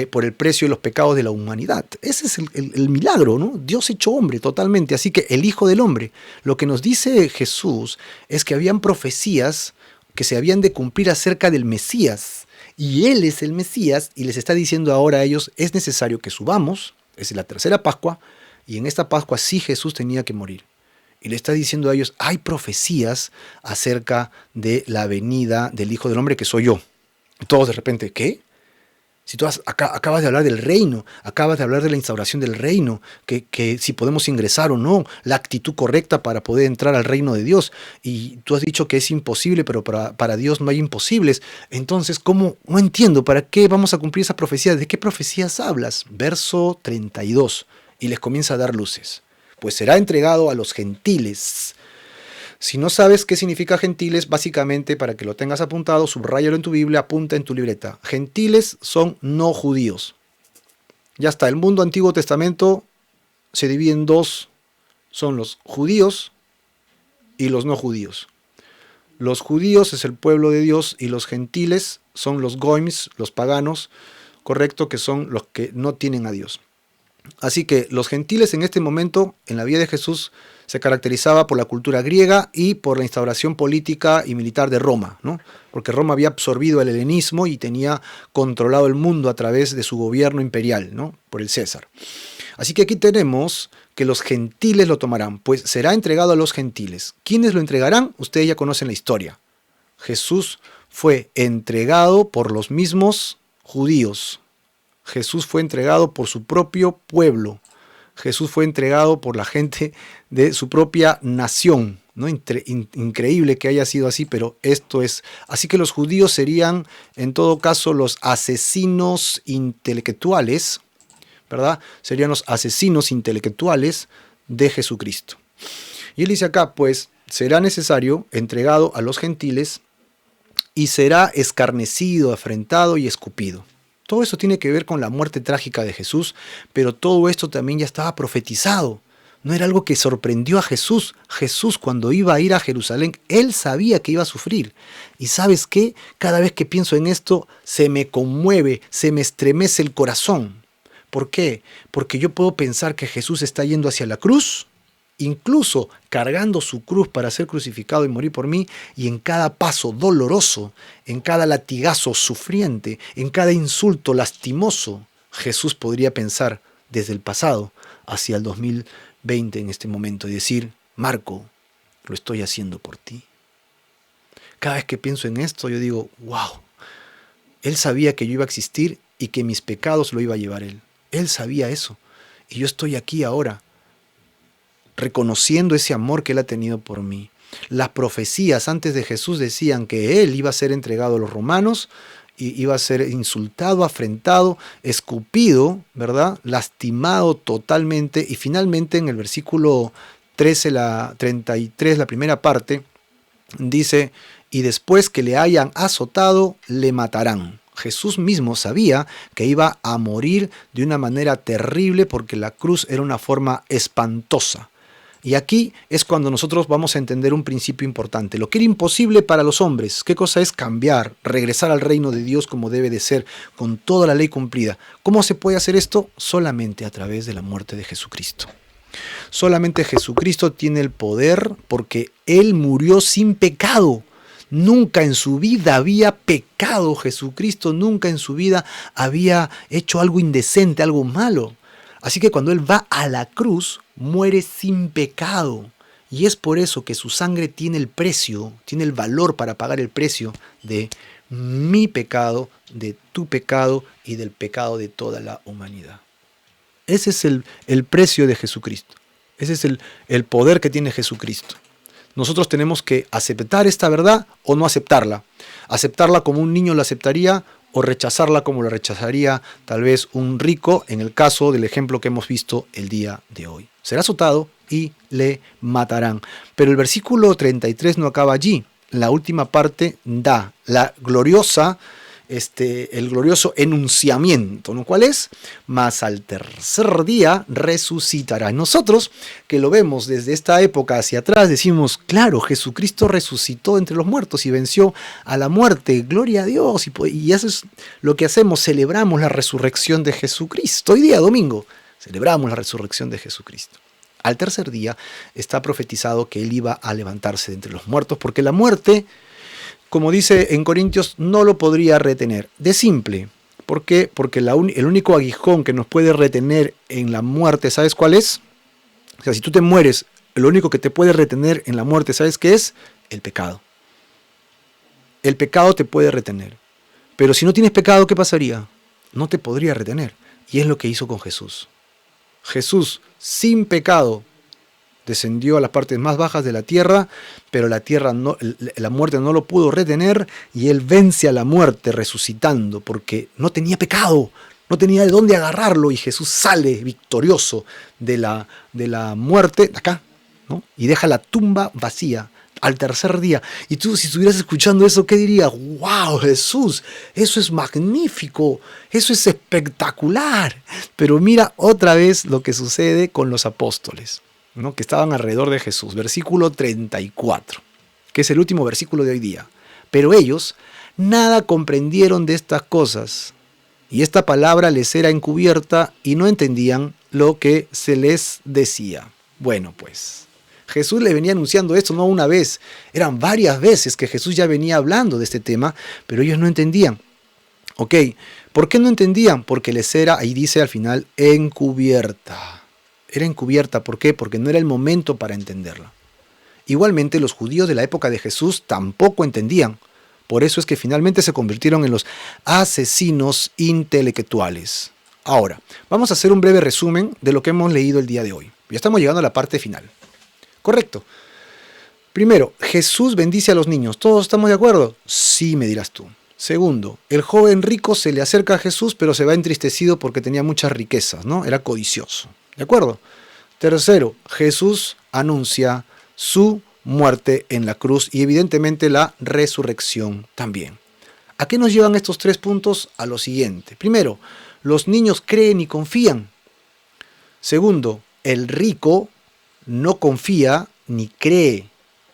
por el precio de los pecados de la humanidad. Ese es el milagro, ¿no? Dios hecho hombre totalmente. Así que el Hijo del Hombre, lo que nos dice Jesús es que habían profecías que se habían de cumplir acerca del Mesías. Y Él es el Mesías y les está diciendo ahora a ellos, es necesario que subamos, es la tercera Pascua, y en esta Pascua sí Jesús tenía que morir. Y le está diciendo a ellos, hay profecías acerca de la venida del Hijo del Hombre que soy yo. Y todos de repente, ¿qué? Si tú acabas de hablar del reino, acabas de hablar de la instauración del reino, que si podemos ingresar o no, la actitud correcta para poder entrar al reino de Dios. Y tú has dicho que es imposible, pero para Dios no hay imposibles. Entonces, ¿cómo? No entiendo, ¿para qué vamos a cumplir esas profecías? ¿De qué profecías hablas? Verso 32. Y les comienza a dar luces. Pues será entregado a los gentiles. Si no sabes qué significa gentiles, básicamente, para que lo tengas apuntado, subráyalo en tu Biblia, apunta en tu libreta. Gentiles son no judíos. Ya está, el mundo Antiguo Testamento se divide en dos. Son los judíos y los no judíos. Los judíos es el pueblo de Dios y los gentiles son los goims, los paganos, correcto, que son los que no tienen a Dios. Así que los gentiles en este momento, en la vida de Jesús, se caracterizaba por la cultura griega y por la instauración política y militar de Roma, ¿no? Porque Roma había absorbido el helenismo y tenía controlado el mundo a través de su gobierno imperial, ¿no? Por el César. Así que aquí tenemos que los gentiles lo tomarán, pues será entregado a los gentiles. ¿Quiénes lo entregarán? Ustedes ya conocen la historia. Jesús fue entregado por los mismos judíos. Jesús fue entregado por su propio pueblo. Jesús fue entregado por la gente de su propia nación, ¿no? Increíble que haya sido así, pero esto es. Así que los judíos serían, en todo caso, los asesinos intelectuales, ¿verdad? Serían los asesinos intelectuales de Jesucristo. Y él dice acá, pues, será necesario, entregado a los gentiles, y será escarnecido, afrentado y escupido. Todo eso tiene que ver con la muerte trágica de Jesús, pero todo esto también ya estaba profetizado. No era algo que sorprendió a Jesús. Jesús, cuando iba a ir a Jerusalén, él sabía que iba a sufrir. Y ¿sabes qué? Cada vez que pienso en esto, se me conmueve, se me estremece el corazón. ¿Por qué? Porque yo puedo pensar que Jesús está yendo hacia la cruz, incluso cargando su cruz para ser crucificado y morir por mí, y en cada paso doloroso, en cada latigazo sufriente, en cada insulto lastimoso, Jesús podría pensar desde el pasado hacia el 2020 en este momento y decir, Marco, lo estoy haciendo por ti. Cada vez que pienso en esto, yo digo, wow, él sabía que yo iba a existir y que mis pecados lo iba a llevar él. Él sabía eso. Y yo estoy aquí ahora, reconociendo ese amor que él ha tenido por mí. Las profecías antes de Jesús decían que él iba a ser entregado a los romanos, y iba a ser insultado, afrentado, escupido, ¿verdad? Lastimado totalmente, y finalmente en el versículo 33, la primera parte, dice, y después que le hayan azotado, le matarán. Jesús mismo sabía que iba a morir de una manera terrible porque la cruz era una forma espantosa. Y aquí es cuando nosotros vamos a entender un principio importante. Lo que era imposible para los hombres, ¿qué cosa es cambiar, regresar al reino de Dios como debe de ser, con toda la ley cumplida? ¿Cómo se puede hacer esto? Solamente a través de la muerte de Jesucristo. Solamente Jesucristo tiene el poder porque Él murió sin pecado. Nunca en su vida había pecado Jesucristo, nunca en su vida había hecho algo indecente, algo malo. Así que cuando Él va a la cruz, muere sin pecado. Y es por eso que su sangre tiene el precio, tiene el valor para pagar el precio de mi pecado, de tu pecado y del pecado de toda la humanidad. Ese es el precio de Jesucristo. Ese es el poder que tiene Jesucristo. Nosotros tenemos que aceptar esta verdad o no aceptarla. Aceptarla como un niño la aceptaría o rechazarla como la rechazaría tal vez un rico, en el caso del ejemplo que hemos visto el día de hoy. Será azotado y le matarán. Pero el versículo 33 no acaba allí. La última parte da la gloriosa, el glorioso enunciamiento, ¿no? ¿Cuál es? Mas al tercer día resucitará. Nosotros, que lo vemos desde esta época hacia atrás, decimos, claro, Jesucristo resucitó entre los muertos y venció a la muerte. Gloria a Dios. Y eso es lo que hacemos, celebramos la resurrección de Jesucristo. Hoy día, domingo, celebramos la resurrección de Jesucristo. Al tercer día está profetizado que Él iba a levantarse de entre los muertos, porque la muerte, como dice en Corintios, no lo podría retener. De simple. ¿Por qué? Porque el único aguijón que nos puede retener en la muerte, ¿sabes cuál es? O sea, si tú te mueres lo único que te puede retener en la muerte, ¿sabes qué es? El pecado. El pecado te puede retener. Pero si no tienes pecado, ¿qué pasaría? No te podría retener. Y es lo que hizo con Jesús. Jesús, sin pecado, descendió a las partes más bajas de la tierra, pero la muerte no lo pudo retener, y él vence a la muerte resucitando, porque no tenía pecado, no tenía de dónde agarrarlo, y Jesús sale victorioso de la muerte, acá, ¿no? Y deja la tumba vacía al tercer día. Y tú, si estuvieras escuchando eso, ¿qué dirías? ¡Wow, Jesús! Eso es magnífico, eso es espectacular. Pero mira otra vez lo que sucede con los apóstoles, ¿no? Que estaban alrededor de Jesús. Versículo 34, que es el último versículo de hoy día. Pero ellos nada comprendieron de estas cosas, y esta palabra les era encubierta, y no entendían lo que se les decía. Bueno, pues Jesús le venía anunciando esto no una vez, eran varias veces que Jesús ya venía hablando de este tema, pero ellos no entendían. Ok, ¿por qué no entendían? Porque les era, ahí dice al final, encubierta. Era encubierta, ¿por qué? Porque no era el momento para entenderla. Igualmente, los judíos de la época de Jesús tampoco entendían. Por eso es que finalmente se convirtieron en los asesinos intelectuales. Ahora, vamos a hacer un breve resumen de lo que hemos leído el día de hoy. Ya estamos llegando a la parte final. Correcto. Primero, Jesús bendice a los niños. ¿Todos estamos de acuerdo? Sí, me dirás tú. Segundo, el joven rico se le acerca a Jesús, pero se va entristecido porque tenía muchas riquezas, ¿no? Era codicioso. ¿De acuerdo? Tercero, Jesús anuncia su muerte en la cruz y evidentemente la resurrección también. ¿A qué nos llevan estos 3 puntos? A lo siguiente. Primero, los niños creen y confían. Segundo, el rico no confía ni cree.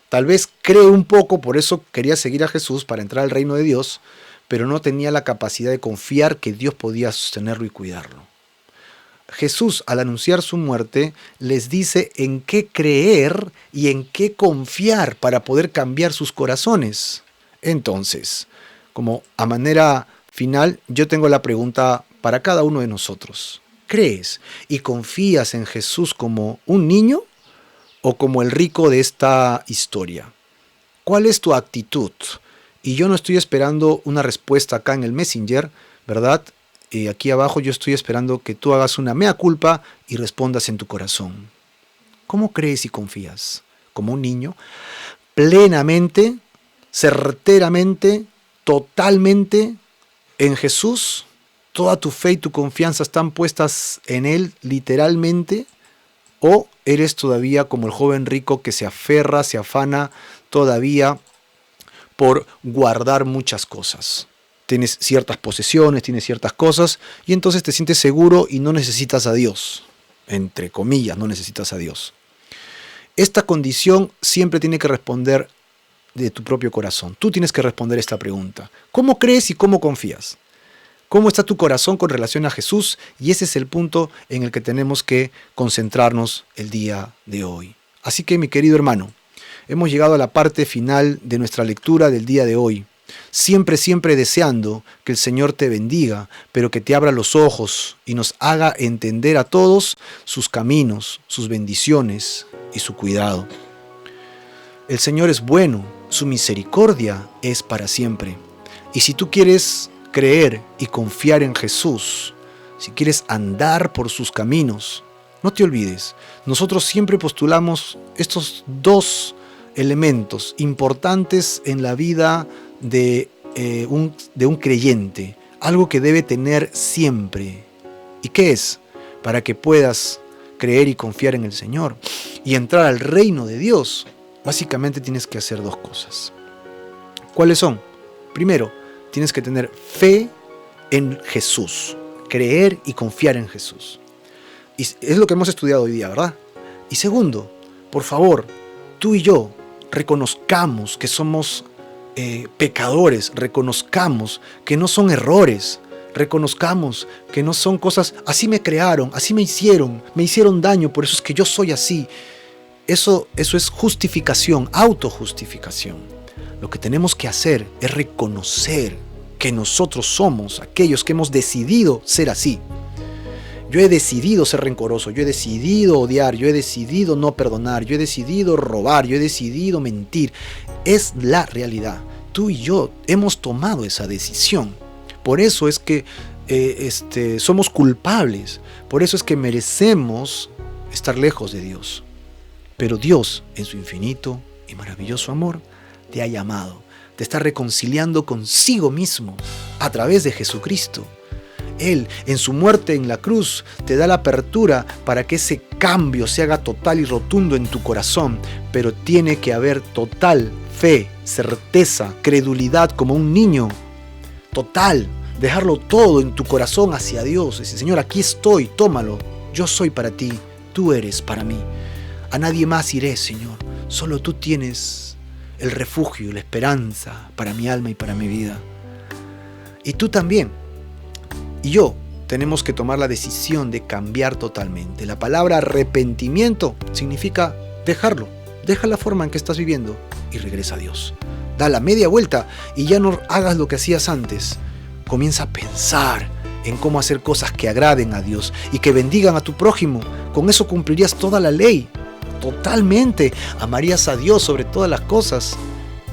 Tal vez cree un poco, por eso quería seguir a Jesús para entrar al reino de Dios, pero no tenía la capacidad de confiar que Dios podía sostenerlo y cuidarlo. Jesús, al anunciar su muerte, les dice en qué creer y en qué confiar para poder cambiar sus corazones. Entonces, como a manera final, yo tengo la pregunta para cada uno de nosotros. ¿Crees y confías en Jesús como un niño o como el rico de esta historia? ¿Cuál es tu actitud? Y yo no estoy esperando una respuesta acá en el Messenger, ¿verdad? Aquí abajo yo estoy esperando que tú hagas una mea culpa y respondas en tu corazón. ¿Cómo crees y confías? ¿Como un niño? ¿Plenamente, certeramente, totalmente en Jesús? ¿Toda tu fe y tu confianza están puestas en Él literalmente? ¿O eres todavía como el joven rico que se aferra, se afana todavía por guardar muchas cosas? Tienes ciertas posesiones, tienes ciertas cosas, y entonces te sientes seguro y no necesitas a Dios. Entre comillas, no necesitas a Dios. Esta condición siempre tiene que responder de tu propio corazón. Tú tienes que responder esta pregunta. ¿Cómo crees y cómo confías? ¿Cómo está tu corazón con relación a Jesús? Y ese es el punto en el que tenemos que concentrarnos el día de hoy. Así que, mi querido hermano, hemos llegado a la parte final de nuestra lectura del día de hoy. Siempre, siempre deseando que el Señor te bendiga, pero que te abra los ojos y nos haga entender a todos sus caminos, sus bendiciones y su cuidado. El Señor es bueno, su misericordia es para siempre. Y si tú quieres creer y confiar en Jesús, si quieres andar por sus caminos, no te olvides, nosotros siempre postulamos estos 2 elementos importantes en la vida de un creyente, algo que debe tener siempre. ¿Y qué es? Para que puedas creer y confiar en el Señor y entrar al reino de Dios, básicamente tienes que hacer 2 cosas. ¿Cuáles son? Primero, tienes que tener fe en Jesús, creer y confiar en Jesús. Y es lo que hemos estudiado hoy día, ¿verdad? Y segundo, por favor, tú y yo reconozcamos que somos pecadores, reconozcamos que no son errores, reconozcamos que no son cosas, así me crearon, así me hicieron daño, por eso es que yo soy así. Eso es justificación, autojustificación. Lo que tenemos que hacer es reconocer que nosotros somos aquellos que hemos decidido ser así. Yo he decidido ser rencoroso, yo he decidido odiar, yo he decidido no perdonar, yo he decidido robar, yo he decidido mentir. Es la realidad. Tú y yo hemos tomado esa decisión. Por eso es que somos culpables. Por eso es que merecemos estar lejos de Dios. Pero Dios, en su infinito y maravilloso amor, te ha llamado. Te está reconciliando consigo mismo a través de Jesucristo. Él, en su muerte en la cruz, te da la apertura para que ese cambio se haga total y rotundo en tu corazón. Pero tiene que haber total fe, certeza, credulidad como un niño. Total, dejarlo todo en tu corazón hacia Dios. Decir, Señor, aquí estoy, tómalo. Yo soy para ti, tú eres para mí. A nadie más iré, Señor. Solo tú tienes el refugio, la esperanza para mi alma y para mi vida. Y tú también. Y yo tenemos que tomar la decisión de cambiar totalmente. La palabra arrepentimiento significa dejarlo. Deja la forma en que estás viviendo y regresa a Dios. Da la media vuelta y ya no hagas lo que hacías antes. Comienza a pensar en cómo hacer cosas que agraden a Dios y que bendigan a tu prójimo. Con eso cumplirías toda la ley. Totalmente. Amarías a Dios sobre todas las cosas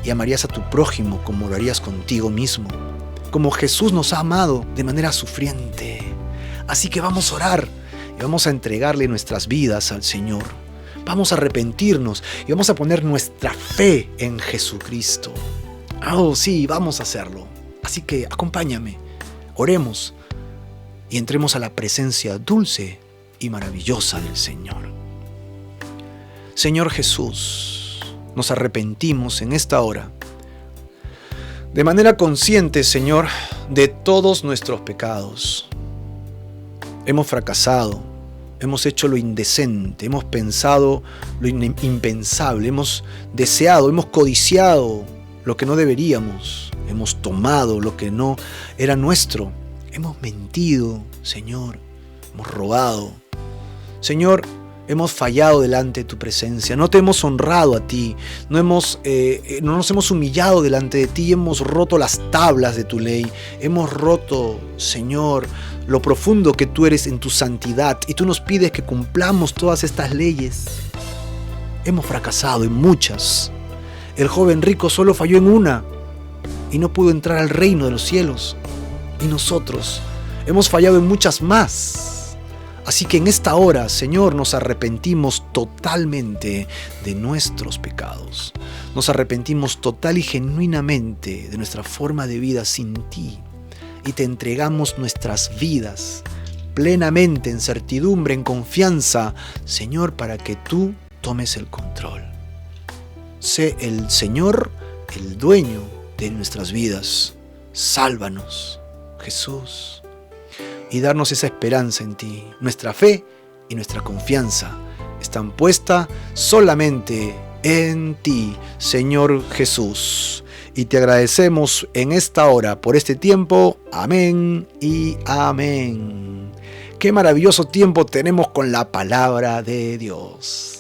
y amarías a tu prójimo como lo harías contigo mismo. Como Jesús nos ha amado de manera sufriente. Así que vamos a orar y vamos a entregarle nuestras vidas al Señor. Vamos a arrepentirnos y vamos a poner nuestra fe en Jesucristo. Oh, sí, vamos a hacerlo. Así que acompáñame, oremos y entremos a la presencia dulce y maravillosa del Señor. Señor Jesús, nos arrepentimos en esta hora. De manera consciente, Señor, de todos nuestros pecados. Hemos fracasado, hemos hecho lo indecente, hemos pensado lo impensable, hemos deseado, hemos codiciado lo que no deberíamos, hemos tomado lo que no era nuestro, hemos mentido, Señor, hemos robado. Señor, hemos fallado delante de tu presencia, no te hemos honrado a ti, no nos hemos humillado delante de ti, hemos roto las tablas de tu ley, hemos roto, Señor, lo profundo que tú eres en tu santidad y tú nos pides que cumplamos todas estas leyes. Hemos fracasado en muchas. El joven rico solo falló en una y no pudo entrar al reino de los cielos. Y nosotros hemos fallado en muchas más. Así que en esta hora, Señor, nos arrepentimos totalmente de nuestros pecados. Nos arrepentimos total y genuinamente de nuestra forma de vida sin ti. Y te entregamos nuestras vidas plenamente, en certidumbre, en confianza, Señor, para que tú tomes el control. Sé el Señor, el dueño de nuestras vidas. Sálvanos, Jesús. Y darnos esa esperanza en ti. Nuestra fe y nuestra confianza están puestas solamente en ti, Señor Jesús. Y te agradecemos en esta hora por este tiempo. Amén y amén. Qué maravilloso tiempo tenemos con la palabra de Dios.